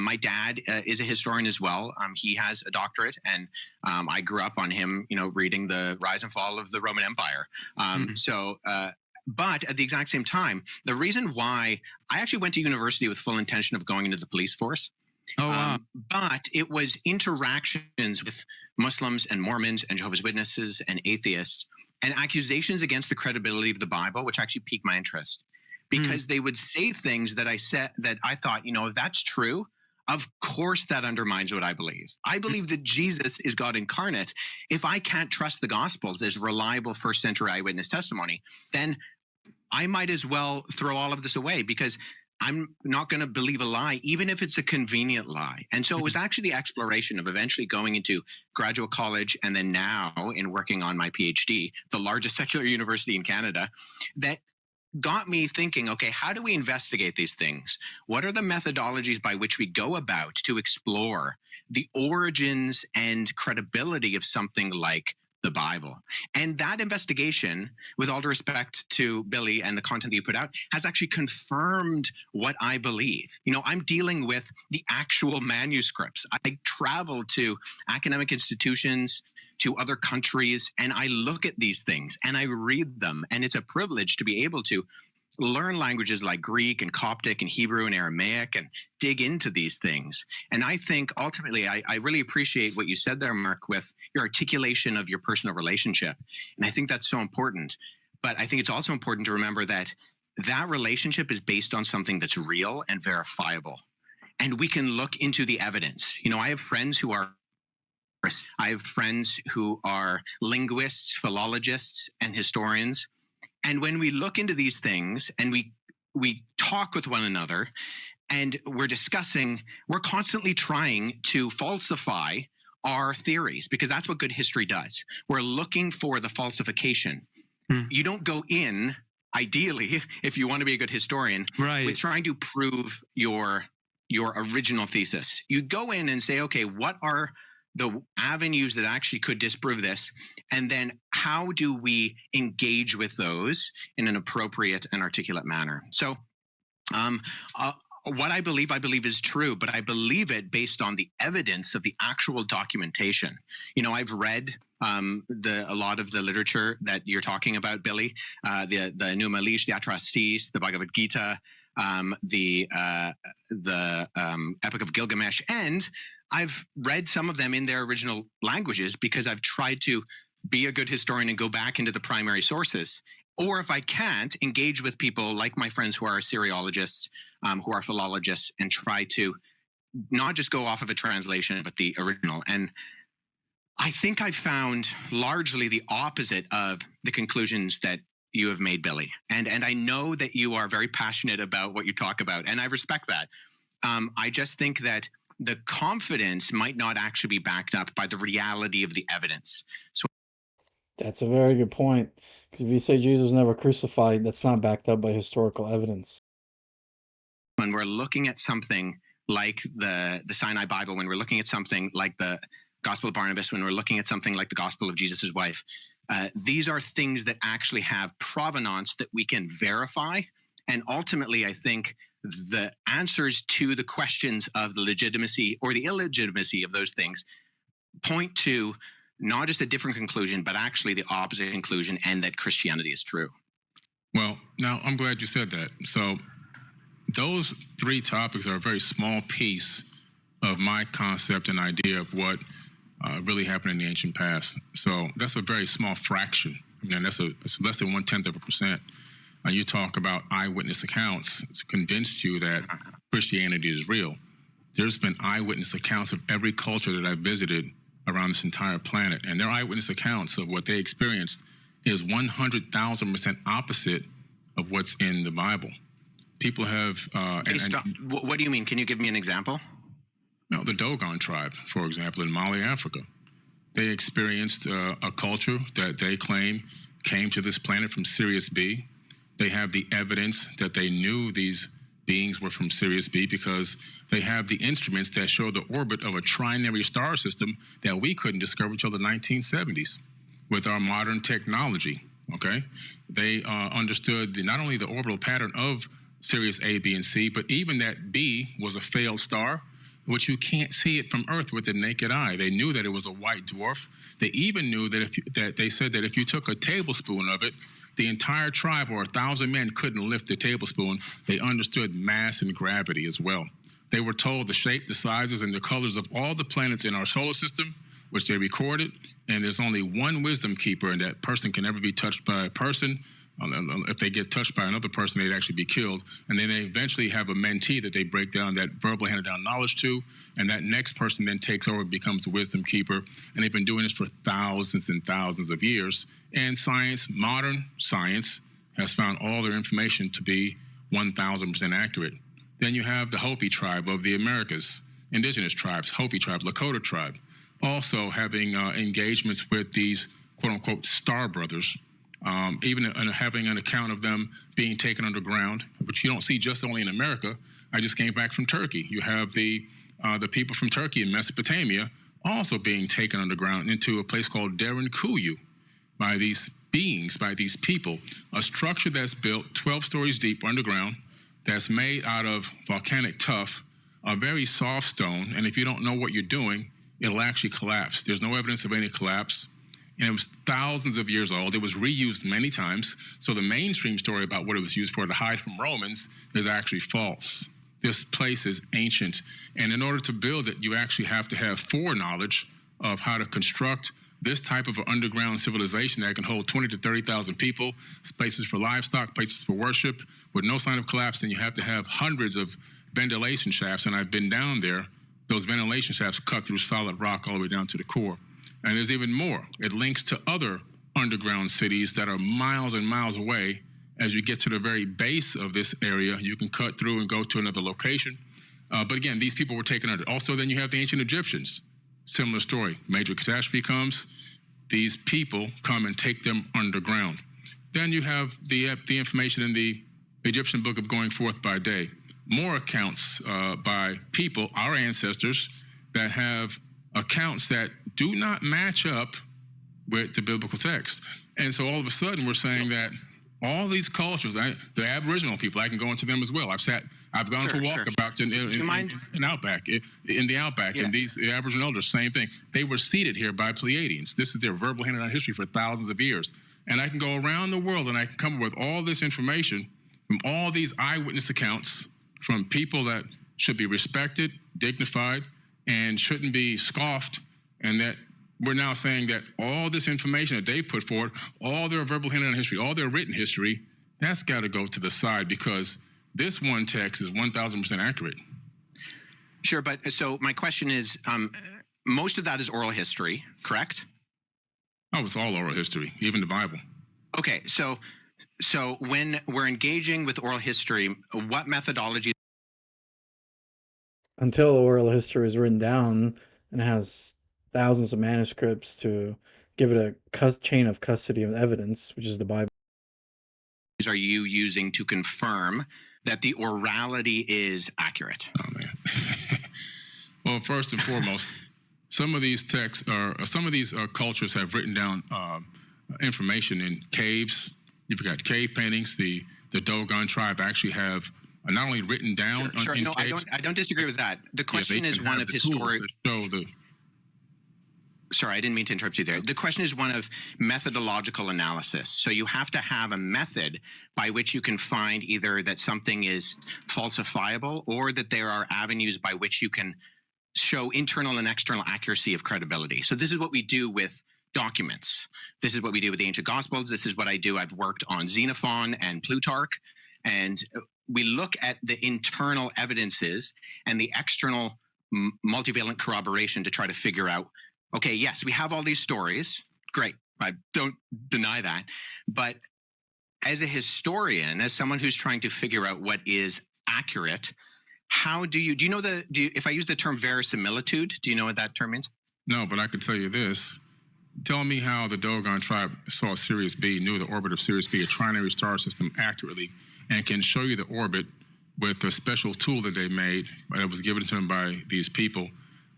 My dad is a historian as well. He has a doctorate, and I grew up on him, reading the rise and fall of the Roman Empire. But at the exact same time, the reason why I actually went to university with full intention of going into the police force. Oh, wow. But it was interactions with Muslims and Mormons and Jehovah's Witnesses and atheists and accusations against the credibility of the Bible, which actually piqued my interest. Because they would say things that I thought, if that's true, of course that undermines what I believe. I believe that Jesus is God incarnate. If I can't trust the Gospels as reliable first century eyewitness testimony, then I might as well throw all of this away, because I'm not going to believe a lie, even if it's a convenient lie. And so it was actually the exploration of eventually going into graduate college and then now in working on my PhD, the largest secular university in Canada, that got me thinking, okay, how do we investigate these things? What are the methodologies by which we go about to explore the origins and credibility of something like the Bible? And that investigation, with all due respect to Billy and the content that you put out, has actually confirmed what I believe. I'm dealing with the actual manuscripts. I travel to academic institutions, to other countries, and I look at these things and I read them. And it's a privilege to be able to learn languages like Greek and Coptic and Hebrew and Aramaic and dig into these things. And I think ultimately, I really appreciate what you said there, Mark, with your articulation of your personal relationship. And I think that's so important. But I think it's also important to remember that that relationship is based on something that's real and verifiable. And we can look into the evidence. I have friends who are linguists, philologists, and historians. And when we look into these things and we talk with one another and we're discussing, we're constantly trying to falsify our theories, because that's what good history does. We're looking for the falsification. You don't go in, ideally, if you want to be a good historian, with trying to prove your original thesis. You go in and say, okay, what are the avenues that actually could disprove this? And then how do we engage with those in an appropriate and articulate manner? So what I believe is true, but I believe it based on the evidence of the actual documentation. I've read a lot of the literature that you're talking about, Billy, the Enuma Elish, the Atrahasis, the Bhagavad Gita, the Epic of Gilgamesh, and I've read some of them in their original languages because I've tried to be a good historian and go back into the primary sources. Or if I can't, engage with people like my friends who are Assyriologists, who are philologists, and try to not just go off of a translation, but the original. And I think I found largely the opposite of the conclusions that you have made, Billy. And I know that you are very passionate about what you talk about, and I respect that. I just think that the confidence might not actually be backed up by the reality of the evidence. So That's a very good point. Because if you say Jesus was never crucified, that's not backed up by historical evidence. when we're looking at something like the Sinai Bible, when we're looking at something like the Gospel of Barnabas, when we're looking at something like the Gospel of Jesus' wife, these are things that actually have provenance that we can verify. And ultimately, I think the answers to the questions of the legitimacy or the illegitimacy of those things point to not just a different conclusion, but actually the opposite conclusion, and that Christianity is true. Well, now I'm glad you said that. So those three topics are a very small piece of my concept and idea of what really happened in the ancient past. So that's a very small fraction. I mean, that's less than 0.1%. You talk about eyewitness accounts to convince you that Christianity is real. There's been eyewitness accounts of every culture that I've visited around this entire planet, and their eyewitness accounts of what they experienced is 100,000% opposite of what's in the Bible. People have. What do you mean? Can you give me an example? No, the Dogon tribe, for example, in Mali, Africa. They experienced a culture that they claim came to this planet from Sirius B. They have the evidence that they knew these beings were from Sirius B because they have the instruments that show the orbit of a trinary star system that we couldn't discover until the 1970s with our modern technology, okay? They understood not only the orbital pattern of Sirius A, B, and C, but even that B was a failed star, which you can't see it from Earth with the naked eye. They knew that it was a white dwarf. They even knew that they said that if you took a tablespoon of it, the entire tribe or 1,000 men couldn't lift the tablespoon. They understood mass and gravity as well. They were told the shape, the sizes, and the colors of all the planets in our solar system, which they recorded, and there's only one wisdom keeper, and that person can never be touched by a person. If they get touched by another person, they'd actually be killed. And then they eventually have a mentee that they break down that verbally handed down knowledge to, and that next person then takes over and becomes the wisdom keeper. And they've been doing this for thousands and thousands of years. And science, modern science, has found all their information to be 1,000% accurate. Then you have the Hopi tribe of the Americas, indigenous tribes, Hopi tribe, Lakota tribe, also having engagements with these quote-unquote star brothers, even having an account of them being taken underground, which you don't see just only in America. I just came back from Turkey. You have the people from Turkey in Mesopotamia also being taken underground into a place called Derin Kuyu by these beings, by these people, a structure that's built 12 stories deep underground that's made out of volcanic tuff, a very soft stone, and if you don't know what you're doing, it'll actually collapse. There's no evidence of any collapse. And it was thousands of years old. It was reused many times. So the mainstream story about what it was used for to hide from Romans is actually false. This place is ancient. And in order to build it, you actually have to have foreknowledge of how to construct this type of an underground civilization that can hold 20 to 30,000 people, places for livestock, places for worship, with no sign of collapse. And you have to have hundreds of ventilation shafts. And I've been down there. Those ventilation shafts cut through solid rock all the way down to the core. And there's even more. It links to other underground cities that are miles and miles away. As you get to the very base of this area, you can cut through and go to another location. But again, these people were taken under. Also, then you have the ancient Egyptians. Similar story. Major catastrophe comes. These people come and take them underground. Then you have the information in the Egyptian book of Going Forth by Day. More accounts by people, our ancestors, that have accounts that do not match up with the biblical text. And so all of a sudden we're saying that all these cultures, the Aboriginal people, I can go into them as well. I've gone for walkabouts in Outback, in the Outback, and the Aboriginal elders, same thing. They were seated here by Pleiadians. This is their verbal handed down history for thousands of years. And I can go around the world and I can come up with all this information from all these eyewitness accounts from people that should be respected, dignified, and shouldn't be scoffed, and that we're now saying that all this information that they put forward, all their verbal handed down history, all their written history, that's got to go to the side because this one text is 1,000% accurate. Sure, but so my question is, most of that is oral history, correct? Oh, it's all oral history, even the Bible. Okay, so when we're engaging with oral history, what methodology? Until oral history is written down and has thousands of manuscripts to give it a chain of custody of evidence, which is the Bible. Are you using to confirm that the orality is accurate? Oh, man. Well, first and foremost, some of these texts cultures have written down information in caves. You've got cave paintings. The Dogon tribe actually have not only written down. Sure. No, caves, I don't disagree with that. The question is one of historic. Sorry, I didn't mean to interrupt you there. The question is one of methodological analysis. So you have to have a method by which you can find either that something is falsifiable or that there are avenues by which you can show internal and external accuracy of credibility. So this is what we do with documents. This is what we do with the ancient gospels. This is what I do. I've worked on Xenophon and Plutarch, and we look at the internal evidences and the external multivalent corroboration to try to figure out, okay, yes, we have all these stories. Great. I don't deny that. But as a historian, as someone who's trying to figure out what is accurate, how do you know if I use the term verisimilitude, do you know what that term means? No, but I can tell you this. Tell me how the Dogon tribe saw Sirius B, knew the orbit of Sirius B, a trinary star system, accurately, and can show you the orbit with a special tool that they made that was given to them by these people.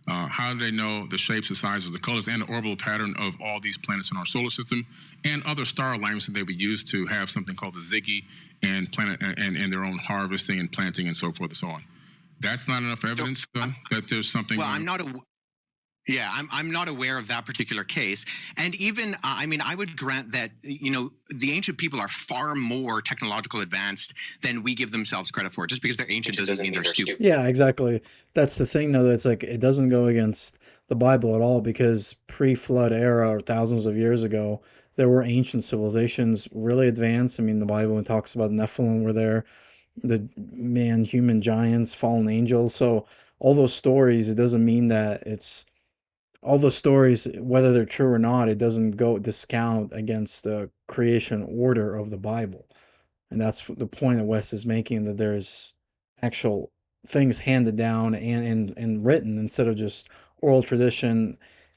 How do they know the shapes, the sizes, the colors, and the orbital pattern of all these planets in our solar system and other star alignments that they would use to have something called the Ziggy and planet and their own harvesting and planting and so forth and so on? That's not enough evidence that there's something. Well, I'm not aware of that particular case. And even, I would grant that, the ancient people are far more technological advanced than we give themselves credit for. Just because they're ancient doesn't mean they're stupid. Yeah, exactly. That's the thing, though. It's like it doesn't go against the Bible at all, because pre-flood era or thousands of years ago, there were ancient civilizations really advanced. I mean, the Bible talks about Nephilim were there, the human giants, fallen angels. So all those stories, it doesn't mean that it's all those stories, whether they're true or not, it doesn't go discount against the creation order of the Bible. And that's the point that Wes is making, that there's actual things handed down and written instead of just oral tradition.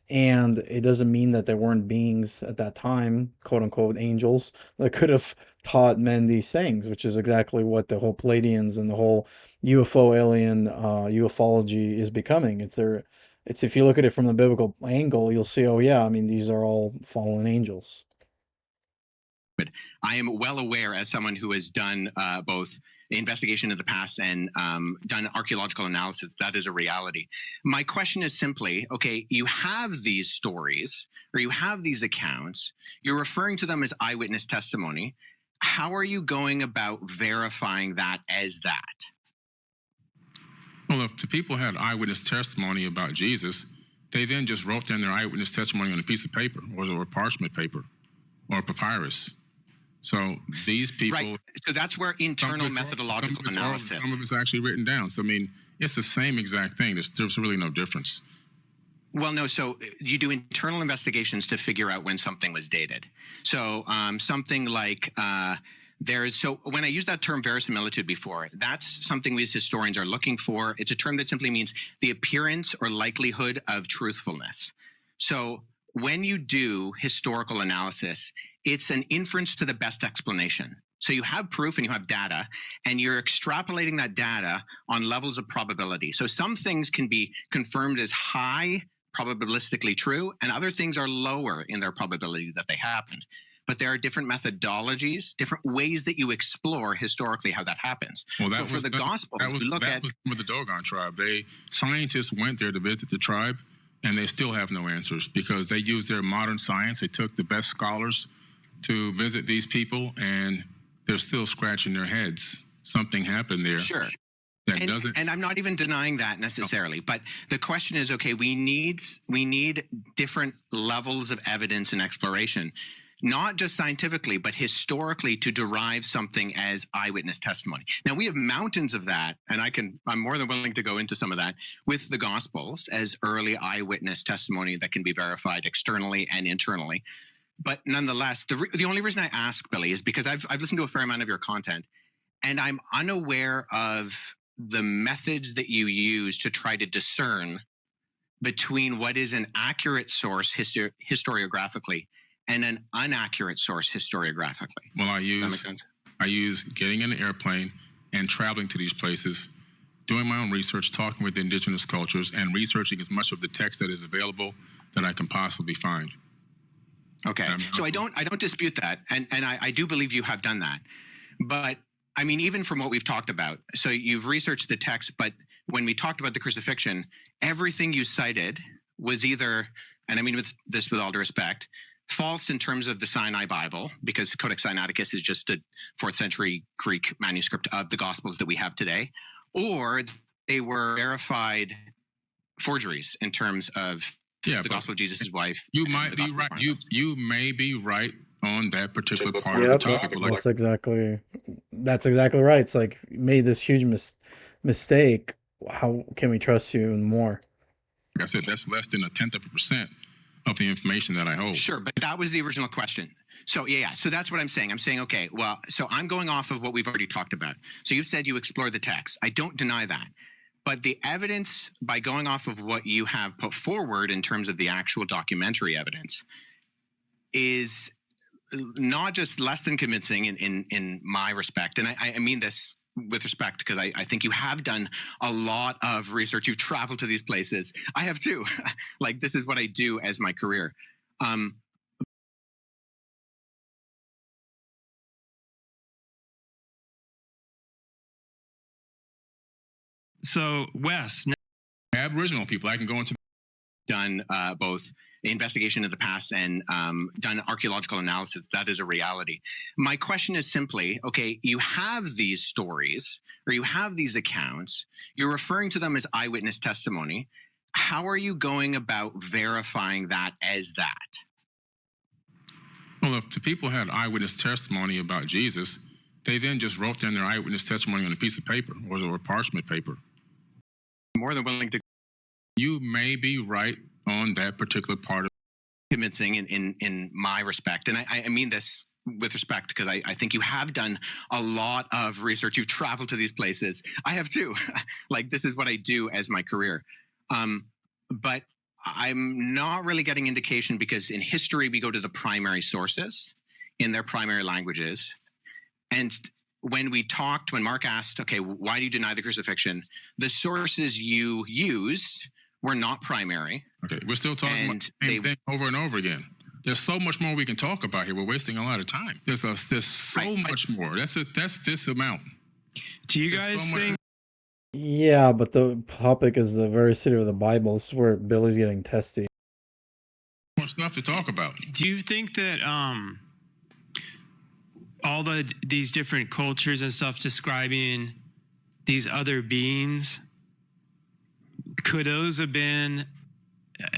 And it doesn't mean that there weren't beings at that time, quote unquote, angels, that could have taught men these things, which is exactly what the whole Palladians and the whole UFO alien ufology is becoming. It's if you look at it from the biblical angle, you'll see, oh yeah, I mean, these are all fallen angels. But I am well aware, as someone who has done both investigation in the past and done archaeological analysis, that is a reality. My question is simply, okay, you have these stories or you have these accounts, you're referring to them as eyewitness testimony. How are you going about verifying that as that? Well, if the people had eyewitness testimony about Jesus, they then just wrote down their eyewitness testimony on a piece of paper or parchment paper or papyrus. So these people... Right. So that's where internal methodological analysis... Some of it's actually written down. So, I mean, it's the same exact thing. There's really no difference. Well, no. So you do internal investigations to figure out when something was dated. So something like... So when I used that term verisimilitude before, that's something we as historians are looking for. It's a term that simply means the appearance or likelihood of truthfulness. So when you do historical analysis, it's an inference to the best explanation. So you have proof and you have data, and you're extrapolating that data on levels of probability. So some things can be confirmed as high probabilistically true, and other things are lower in their probability that they happened. But there are different methodologies, different ways that you explore historically how that happens. Well, so for the Gospels, we look at... That was with the Dogon tribe. Scientists went there to visit the tribe, and they still have no answers because they used their modern science. They took the best scholars to visit these people, and they're still scratching their heads. Something happened there. Sure. And I'm not even denying that necessarily, but the question is, okay, we need different levels of evidence and exploration, not just scientifically, but historically, to derive something as eyewitness testimony. Now, we have mountains of that, and I'm more than willing to go into some of that with the Gospels as early eyewitness testimony that can be verified externally and internally. But nonetheless, the only reason I ask, Billy, is because I've listened to a fair amount of your content, and I'm unaware of the methods that you use to try to discern between what is an accurate source historiographically and an inaccurate source historiographically. Well, Does that make sense? I use getting in an airplane and traveling to these places, doing my own research, talking with the indigenous cultures, and researching as much of the text that is available that I can possibly find. Okay, so I don't dispute that, and I do believe you have done that. But I mean, even from what we've talked about, so you've researched the text, but when we talked about the crucifixion, everything you cited was either, and I mean with all due respect, false in terms of the Sinai Bible, because Codex Sinaiticus is just a 4th century Greek manuscript of the Gospels that we have today, or they were verified forgeries in terms of the gospel of Jesus' wife. You might be right. You may be right on that particular part of the Yep, topic. that's exactly right. It's like you made this huge mistake. How can we trust you even more? Like I said, that's less than 0.1% of the information that I hold. Sure, but that was the original question. So yeah. So that's what I'm saying. I'm saying, okay, well, so I'm going off of what we've already talked about. So you said you explore the text. I don't deny that. But the evidence, by going off of what you have put forward in terms of the actual documentary evidence, is not just less than convincing in my respect. And I mean this with respect, because I think you have done a lot of research. You've traveled to these places. I have too. Like, this is what I do as my career. So, Wes, Aboriginal people, I can go into done both investigation of the past and done archaeological analysis. That is a reality. My question is simply, okay, you have these stories or you have these accounts, you're referring to them as eyewitness testimony. How are you going about verifying that as that? Well, if the people had eyewitness testimony about Jesus, they then just wrote down their eyewitness testimony on a piece of paper or parchment paper. More than willing to. You may be right on that particular part of convincing in my respect. And I mean this with respect, because I think you have done a lot of research. You've traveled to these places. I have too. Like, this is what I do as my career. But I'm not really getting indication, because in history, we go to the primary sources in their primary languages. And when Mark asked, okay, why do you deny the crucifixion? The sources you used were not primary. Okay, we're still talking about the same thing over and over again. There's so much more we can talk about here. We're wasting a lot of time. There's so much more. That's this amount. Do you guys think? Yeah, but the topic is the veracity of the Bible. This is where Billy's getting testy. More stuff to talk about. Do you think that all these different cultures and stuff describing these other beings, could those have been,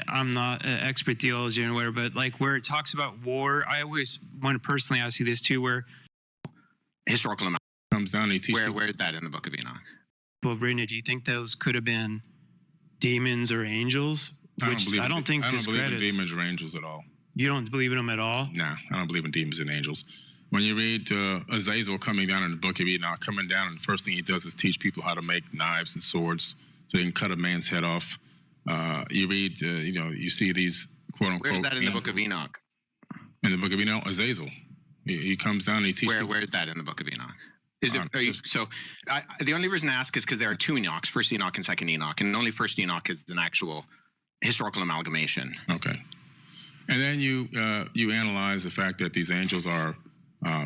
I'm not an expert theologian or whatever, but like where it talks about war, I always want to personally ask you this too, where historical amount comes down to teach where is that in the book of Enoch? Well, Brenda, do you think those could have been demons or angels? I don't believe in demons or angels at all. You don't believe in them at all? Nah, I don't believe in demons and angels. When you read Azazel coming down in the book of Enoch, coming down, and the first thing he does is teach people how to make knives and swords so they can cut a man's head off. You read, you see these quote unquote. Where's that in the book of Enoch? In the book of Enoch, Azazel. He comes down and he teaches. Where is that in the book of Enoch? The only reason I ask is because there are two Enochs, first Enoch and second Enoch, and only first Enoch is an actual historical amalgamation. Okay. And then you analyze the fact that these angels are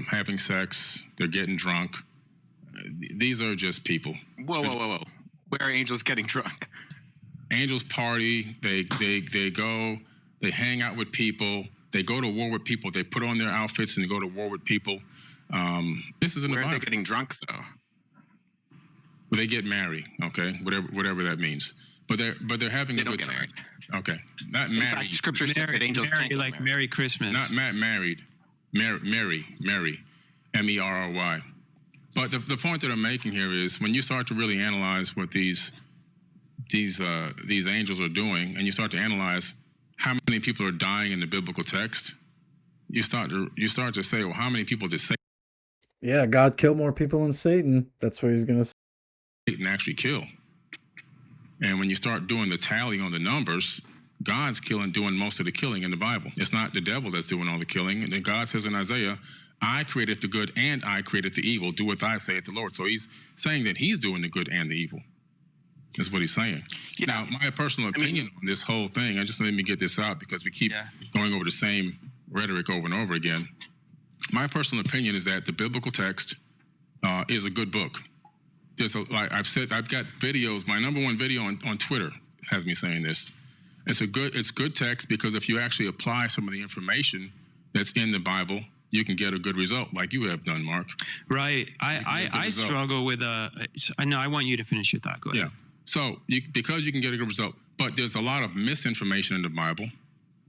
having sex, they're getting drunk. These are just people. Whoa. Where are angels getting drunk? Angels party, they go, they hang out with people, they go to war with people, they put on their outfits and they go to war with people. This is in the Bible. Where are they getting drunk, though? Well, they get married, okay? Whatever that means. But they're having a good time. Married. Okay. Not married. In fact, scripture says that angels can't get like married. Merry Christmas. Not married. Mary, M-E-R-R-Y. But the point that I'm making here is when you start to really analyze what these angels are doing, and you start to analyze how many people are dying in the biblical text, you start to say, well, how many people did Satan Yeah, God killed more people than Satan. That's what he's going to say. Actually kill? And when you start doing the tally on the numbers, God's doing most of the killing in the Bible. It's not the devil that's doing all the killing. And then God says in Isaiah, I created the good and I created the evil. Do what I say at the Lord. So he's saying that he's doing the good and the evil. That's what he's saying. Yeah. Now, my personal opinion on this whole thing, and just let me get this out because we keep going over the same rhetoric over and over again. My personal opinion is that the biblical text is a good book. Like I've said, I've got videos. My number one video on Twitter has me saying this. It's good text because if you actually apply some of the information that's in the Bible, you can get a good result, like you have done, Mark. Right. I struggle with I know. I want you to finish your thought. Go ahead. Yeah. So because you can get a good result, but there's a lot of misinformation in the Bible.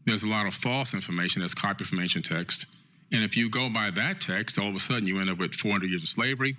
There's a lot of false information. There's copy from ancient text. And if you go by that text, all of a sudden you end up with 400 years of slavery.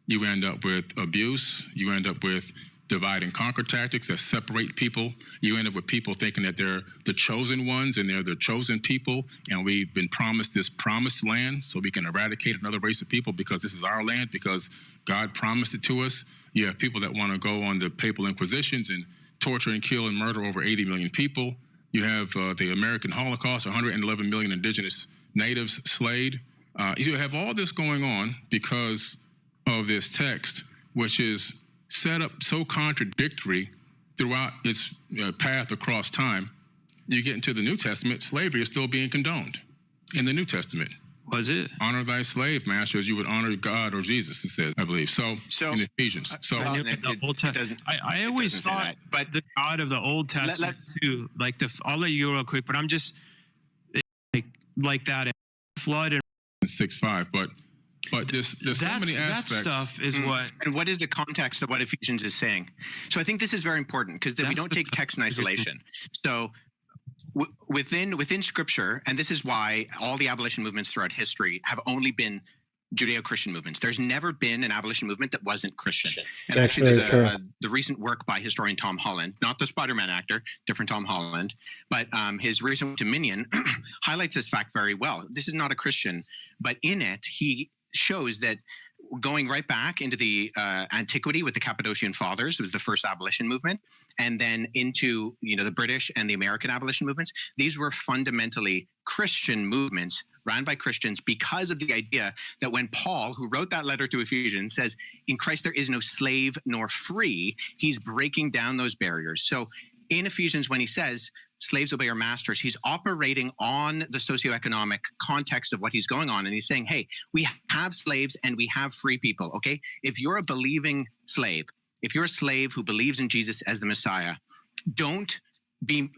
You end up with abuse. You end up with divide and conquer tactics that separate people. You end up with people thinking that they're the chosen ones and they're the chosen people, and we've been promised this promised land so we can eradicate another race of people because this is our land, because God promised it to us. You have people that want to go on the papal inquisitions and torture and kill and murder over 80 million people. You have the American Holocaust, 111 million indigenous natives slayed. You have all this going on because of this text, which is set up so contradictory throughout its path across time. You get into the New Testament, slavery is still being condoned in the New Testament. Was it? Honor thy slave master as you would honor God or Jesus, it says, I believe. So in Ephesians. So I always thought but the God of the Old Testament too, like I'll let you go real quick, but I'm just like that flood and 6:5, but there's so many aspects. That stuff is what. And what is the context of what Ephesians is saying? So I think this is very important because we don't take text in isolation. So within Scripture, and this is why all the abolition movements throughout history have only been Judeo-Christian movements. There's never been an abolition movement that wasn't Christian. And That's actually, there's very true. the recent work by historian Tom Holland, not the Spider-Man actor, different Tom Holland, but his recent Dominion highlights this fact very well. This is not a Christian, but in it, he shows that going right back into the antiquity with the Cappadocian Fathers was the first abolition movement, and then into the British and the American abolition movements. These were fundamentally Christian movements ran by Christians because of the idea that when Paul, who wrote that letter to Ephesians, says, in Christ there is no slave nor free, he's breaking down those barriers. So in Ephesians, when he says, slaves obey your masters, he's operating on the socioeconomic context of what he's going on. And he's saying, hey, we have slaves and we have free people, okay? If you're a believing slave, if you're a slave who believes in Jesus as the Messiah, don't be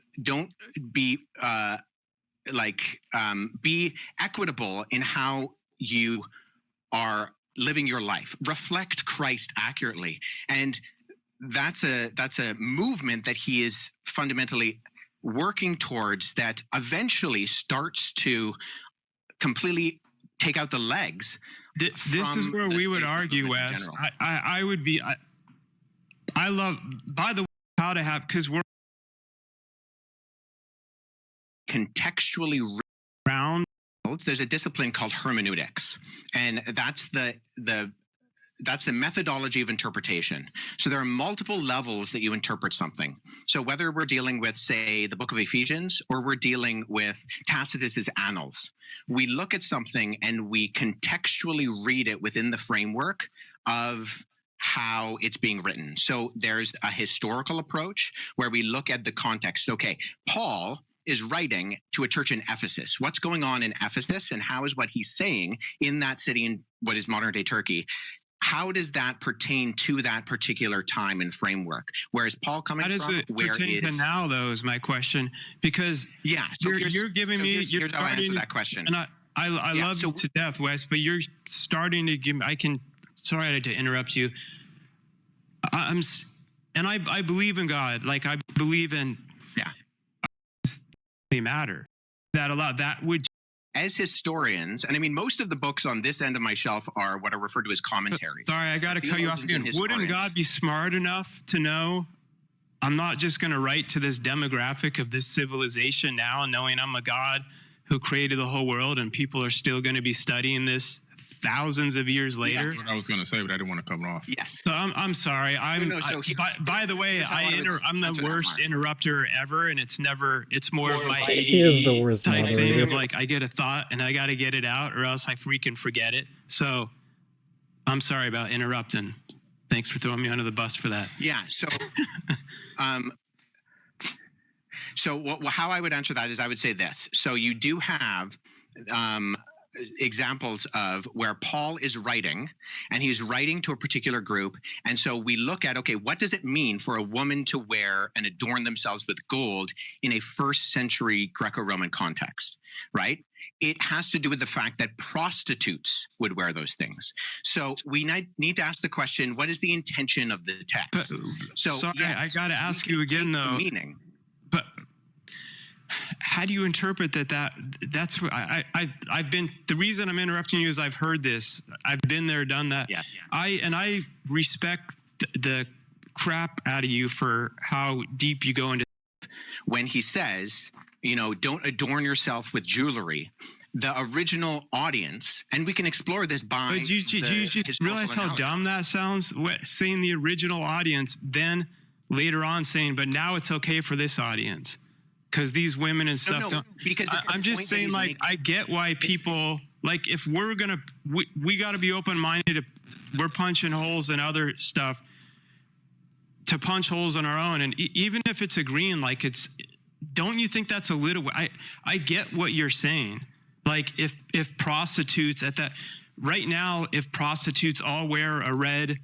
equitable in how you are living your life. Reflect Christ accurately. And that's a movement that he is fundamentally working towards that eventually starts to completely take out the legs. This is where we would argue, Wes. I would be. I love, by the way, how to have, because we're contextually around. There's a discipline called hermeneutics, and that's the methodology of interpretation. So there are multiple levels that you interpret something. So whether we're dealing with, say, the book of Ephesians, or we're dealing with Tacitus's Annals, we look at something and we contextually read it within the framework of how it's being written. So there's a historical approach where we look at the context. Okay, Paul is writing to a church in Ephesus. What's going on in Ephesus, and how is what he's saying in that city in what is modern day Turkey, how does that pertain to that particular time and framework? Where is Paul coming from? How does it pertain to now, though, is my question. Because so you're giving me, here's how I answer that question. And I love you to death, Wes, but you're starting to give me, sorry to interrupt you. I believe in God. Like, I believe in matter. That a lot, that would. As historians, and I mean, most of the books on this end of my shelf are what are referred to as commentaries. Sorry, I got to cut you off again. Wouldn't God be smart enough to know I'm not just going to write to this demographic of this civilization now, knowing I'm a God who created the whole world, and people are still going to be studying this thousands of years later? That's what I was going to say, but I didn't want to cut off. Yes. So I'm sorry. By the way, I'm the worst interrupter ever, and it's more of my He is the worst type moderator. thing of like, I get a thought and I got to get it out, or else I freaking forget it. So I'm sorry about interrupting. Thanks for throwing me under the bus for that. Yeah. So, how I would answer that is I would say this. So you do have examples of where Paul is writing, and he's writing to a particular group. And so we look at, okay, what does it mean for a woman to wear and adorn themselves with gold in a first century Greco-Roman context, right? it has to do with the fact that prostitutes would wear those things. So we need to ask the question, what is the intention of the text? But, So sorry, yes, I got to ask you again, though. Meaning. But how do you interpret that's what I've been, the reason I'm interrupting you is I've heard this. I've been there, done that. Yeah. I respect the crap out of you for how deep you go into. When he says, don't adorn yourself with jewelry, the original audience, and we can explore this by. But you just realize how dumb that sounds? Saying the original audience, then later on saying, but now it's okay for this audience because these women and stuff don't. Because I'm just saying, like, I get why people, like, if we're gonna, we got to be open-minded. We're punching holes in other stuff to punch holes in our own, and even if it's agreeing, like, it's. Don't you think that's a little? I get what you're saying. Like, if prostitutes at that right now, if prostitutes all wear a red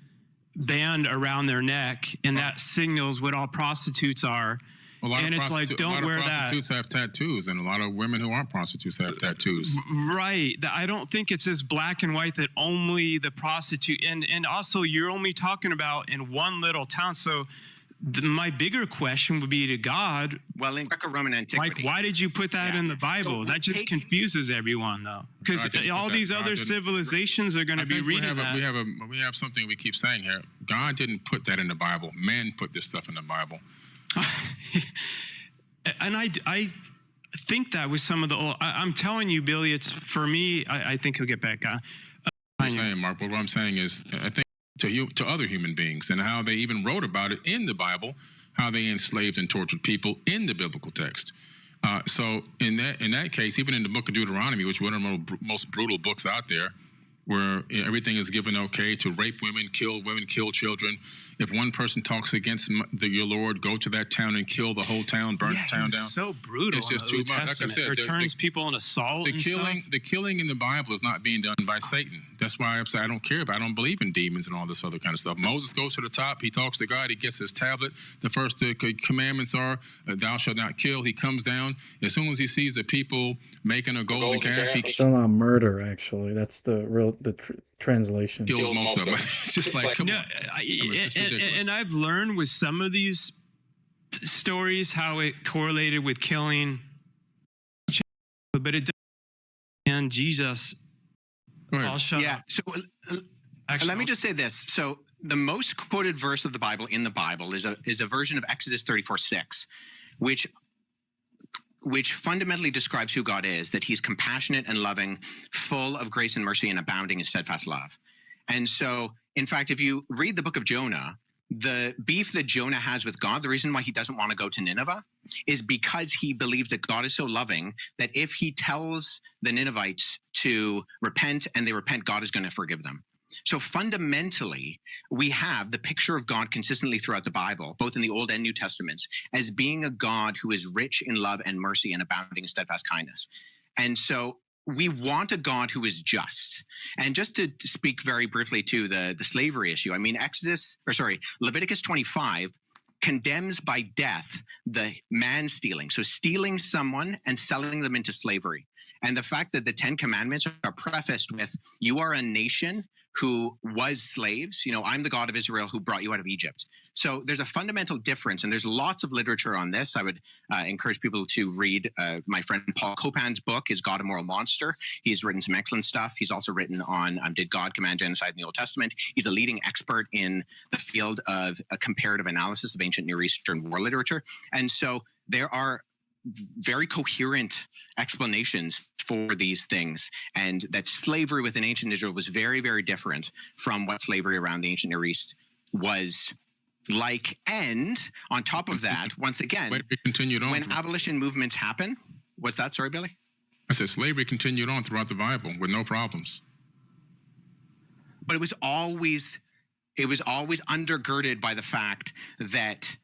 band around their neck and that signals what all prostitutes are, and it's like, don't wear that. A lot of prostitutes have tattoos, and a lot of women who aren't prostitutes have tattoos. Right. I don't think it's as black and white that only the prostitute, and also you're only talking about in one little town. So my bigger question would be to God. Well, in Greco-Roman antiquity, like, why did you put that in the Bible? That just confuses everyone, though, because all these other civilizations are going to be reading that. We have something we keep saying here. God didn't put that in the Bible. Men put this stuff in the Bible. And I think that was some of the old. I'm telling you, Billy. It's for me. I think he'll get back. I'm saying, Mark. But what I'm saying is, I think. To other human beings, and how they even wrote about it in the Bible, how they enslaved and tortured people in the biblical text. So in that case, even in the book of Deuteronomy, which is one of the most brutal books out there, where everything is given okay to rape women, kill children. If one person talks against your Lord, go to that town and kill the whole town, burn the town down. So brutal. It's just too much. Like I said, or turns people into salt. The killing in the Bible is not being done by Satan. That's why I'm saying I don't care about. I don't believe in demons and all this other kind of stuff. Moses goes to the top. He talks to God. He gets his tablet. The first commandments are, "Thou shalt not kill." He comes down. As soon as he sees the people making a golden calf, he still not murder. Actually, that's the real translation. Kills most of them. It's just like, come on. And I've learned with some of these stories how it correlated with killing, but it doesn't. And Jesus. I'll shut up. So let me just say this. So the most quoted verse of the Bible in the Bible is a version of Exodus 34:6, which fundamentally describes who God is, that he's compassionate and loving, full of grace and mercy and abounding in steadfast love. And so, in fact, if you read the book of Jonah, the beef that Jonah has with God, the reason why he doesn't want to go to Nineveh is because he believes that God is so loving that if he tells the Ninevites to repent and they repent, God is going to forgive them. So fundamentally, we have the picture of God consistently throughout the Bible, both in the Old and New Testaments, as being a God who is rich in love and mercy and abounding in steadfast kindness. And so we want a God who is just. And just to speak very briefly to the slavery issue, I mean, Leviticus 25 condemns by death the man stealing. So stealing someone and selling them into slavery. And the fact that the 10 Commandments are prefaced with, you are a nation who was slaves. I'm the God of Israel who brought you out of Egypt. So there's a fundamental difference, and there's lots of literature on this. I would encourage people to read my friend Paul Copan's book, Is God a Moral Monster? He's written some excellent stuff. He's also written on Did God Command Genocide in the Old Testament? He's a leading expert in the field of a comparative analysis of ancient Near Eastern war literature. And so there are very coherent explanations for these things, and that slavery within ancient Israel was very, very different from what slavery around the ancient Near East was like. And on top of that, once again, when abolition movements happen, what's that? Sorry, Billy? I said slavery continued on throughout the Bible with no problems. But it was always undergirded by the fact that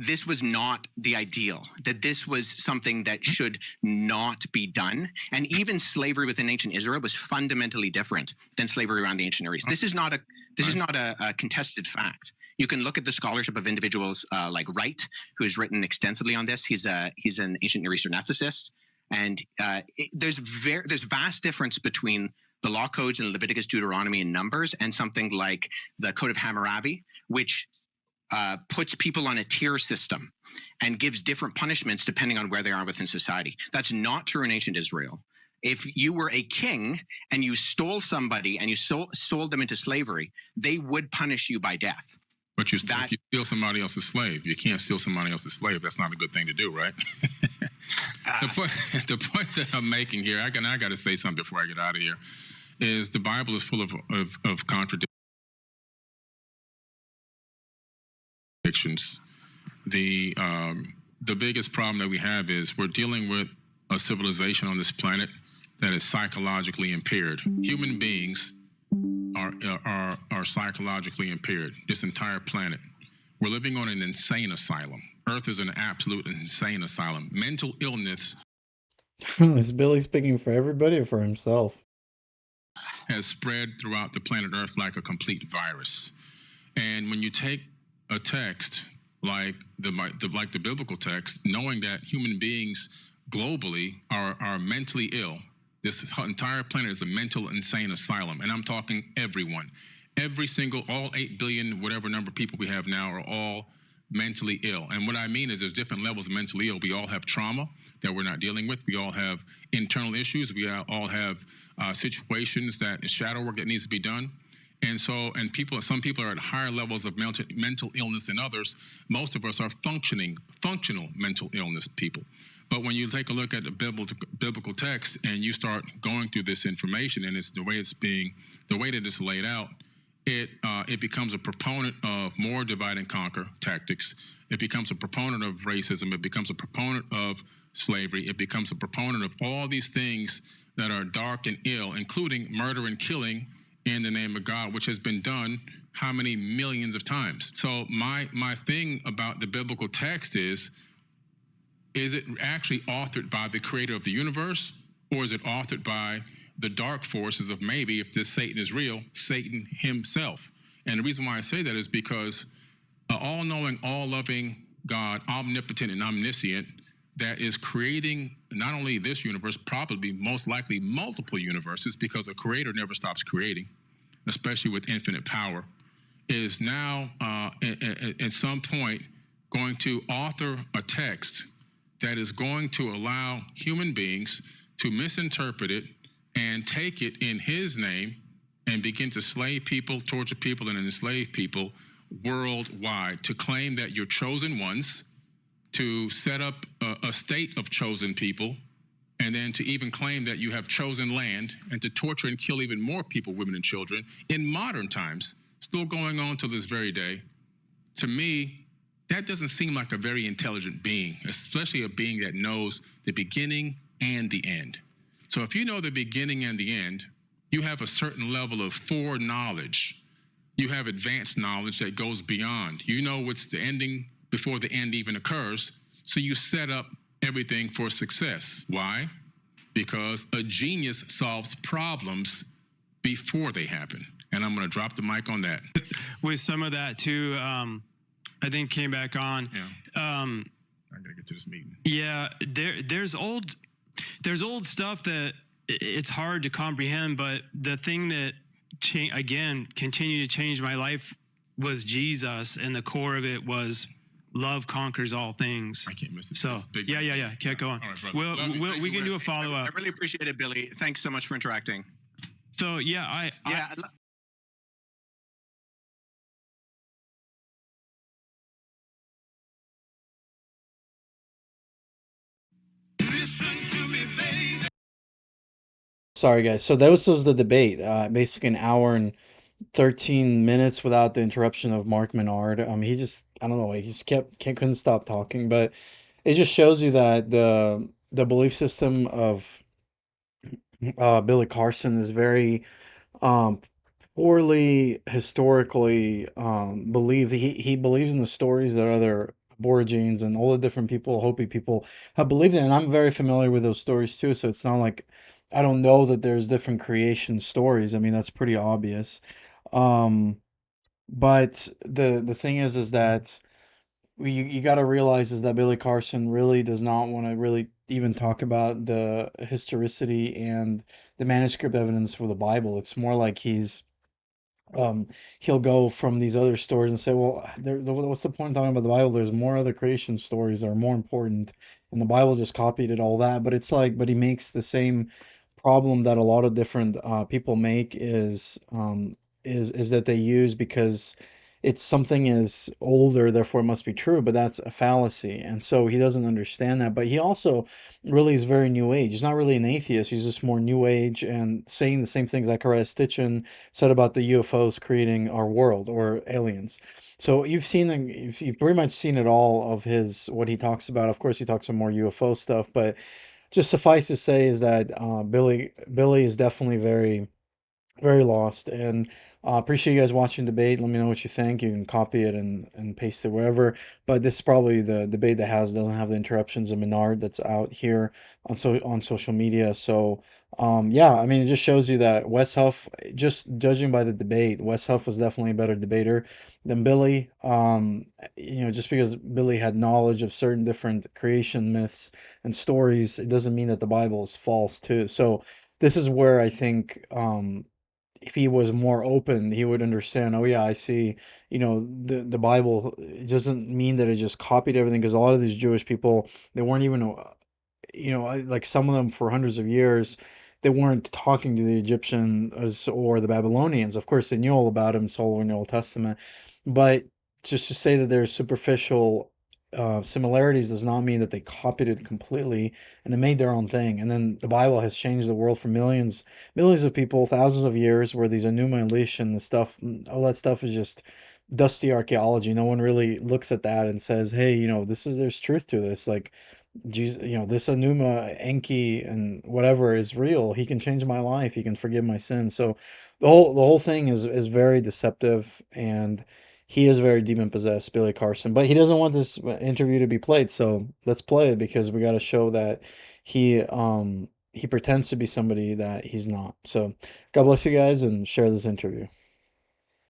this was not the ideal, that this was something that should not be done. And even slavery within ancient Israel was fundamentally different than slavery around the ancient Near East. This is not a contested fact. You can look at the scholarship of individuals like Wright, who has written extensively on this. He's an ancient Near Eastern ethicist. And there's vast difference between the law codes in Leviticus, Deuteronomy, and Numbers, and something like the Code of Hammurabi, which puts people on a tier system and gives different punishments depending on where they are within society. That's not true in ancient Israel. If you were a king and you stole somebody and you sold them into slavery, they would punish you by death. But if you steal somebody else's slave, you can't steal somebody else's slave. That's not a good thing to do, right? The point that I'm making here, I got to say something before I get out of here, is the Bible is full of contradictions. The biggest problem that we have is we're dealing with a civilization on this planet that is psychologically impaired. Human beings are psychologically impaired. This entire planet. We're living on an insane asylum. Earth is an absolute insane asylum. Mental illness. Is Billy speaking for everybody or for himself? Has spread throughout the planet Earth like a complete virus. And when you take a text like the biblical text, knowing that human beings globally are mentally ill, this entire planet is a mental insane asylum. And I'm talking everyone. All 8 billion, whatever number of people we have now, are all mentally ill. And what I mean is there's different levels of mentally ill. We all have trauma that we're not dealing with. We all have internal issues. We all have situations that shadow work that needs to be done. And some people are at higher levels of mental illness than others. Most of us are functional mental illness people. But when you take a look at the biblical text and you start going through this information, and it's the way that it's laid out, it becomes a proponent of more divide and conquer tactics. It becomes a proponent of racism. It becomes a proponent of slavery. It becomes a proponent of all these things that are dark and ill, including murder and killing in the name of God, which has been done how many millions of times. So my thing about the biblical text is it actually authored by the creator of the universe, or is it authored by the dark forces of, maybe, if this Satan is real, Satan himself? And the reason why I say that is because all-knowing, all-loving God, omnipotent and omniscient, that is creating not only this universe, probably most likely multiple universes, because a creator never stops creating, especially with infinite power, is now at some point going to author a text that is going to allow human beings to misinterpret it and take it in his name and begin to slay people, torture people, and enslave people worldwide, to claim that you're chosen ones, to set up a state of chosen people, and then to even claim that you have chosen land, and to torture and kill even more people, women and children, in modern times, still going on to this very day. To me, that doesn't seem like a very intelligent being, especially a being that knows the beginning and the end. So if you know the beginning and the end, you have a certain level of foreknowledge. You have advanced knowledge that goes beyond. You know what's the ending before the end even occurs, so you set up everything for success. Why? Because a genius solves problems before they happen. And I'm going to drop the mic on that. With some of that too, I think came back on. Yeah. I gotta get to this meeting. Yeah, there's old stuff that it's hard to comprehend, but the thing that continued to change my life was Jesus, and the core of it was love conquers all things. I can't miss it. So yeah. Can't go on. All right, brother. We can do a follow up. I really appreciate it, Billy. Thanks so much for interacting. So yeah, Sorry, guys. So that was the debate. Basically an hour and 13 minutes without the interruption of Mark Minard. He just, I don't know, he just couldn't stop talking. But it just shows you that the belief system of Billy Carson is very um, poorly historically believed. He believes in the stories that other Aborigines and all the different people, Hopi people, have believed in. And I'm very familiar with those stories too. So it's not like I don't know that there's different creation stories. I mean, that's pretty obvious. Um, but the thing is that you got to realize is that Billy Carson really does not want to really even talk about the historicity and the manuscript evidence for the Bible. It's more like um, he'll go from these other stories and say, well, what's the point of talking about the Bible? There's more other creation stories that are more important, and the Bible just copied it, all that. But it's like, but he makes the same problem that a lot of different people make is that they use because it's something is older, therefore it must be true, but that's a fallacy. And so he doesn't understand that. But he also really is very new age. He's not really an atheist. He's just more new age and saying the same things like Stitchin said about the UFOs creating our world or aliens. So you've pretty much seen it all of his what he talks about. Of course, he talks about more UFO stuff, but just suffice to say is that Billy is definitely very lost. And appreciate you guys watching debate. Let me know what you think. You can copy it and paste it wherever. But this is probably the debate that doesn't have the interruptions of Minard that's out here on social media. So yeah, I mean it just shows you that Wes Huff, just judging by the debate, Wes Huff was definitely a better debater than Billy. Just because Billy had knowledge of certain different creation myths and stories, it doesn't mean that the Bible is false too. So this is where I think if he was more open, he would understand, oh yeah, I see, the Bible, it doesn't mean that it just copied everything because a lot of these Jewish people, they weren't even like some of them for hundreds of years, they weren't talking to the Egyptians or the Babylonians. Of course, they knew all about them, it's all in the Old Testament. But just to say that there's superficial similarities does not mean that they copied it completely and they made their own thing. And then the Bible has changed the world for millions of people, thousands of years, where these Enuma Elish and the stuff, all that stuff is just dusty archaeology. No one really looks at that and says, hey, there's truth to this. Like, Jesus, this Enuma, Enki, and whatever is real. He can change my life. He can forgive my sins. So the whole thing is very deceptive, and he is very demon possessed, Billy Carson. But he doesn't want this interview to be played, so let's play it because we got to show that he pretends to be somebody that he's not. So God bless you guys and share this interview.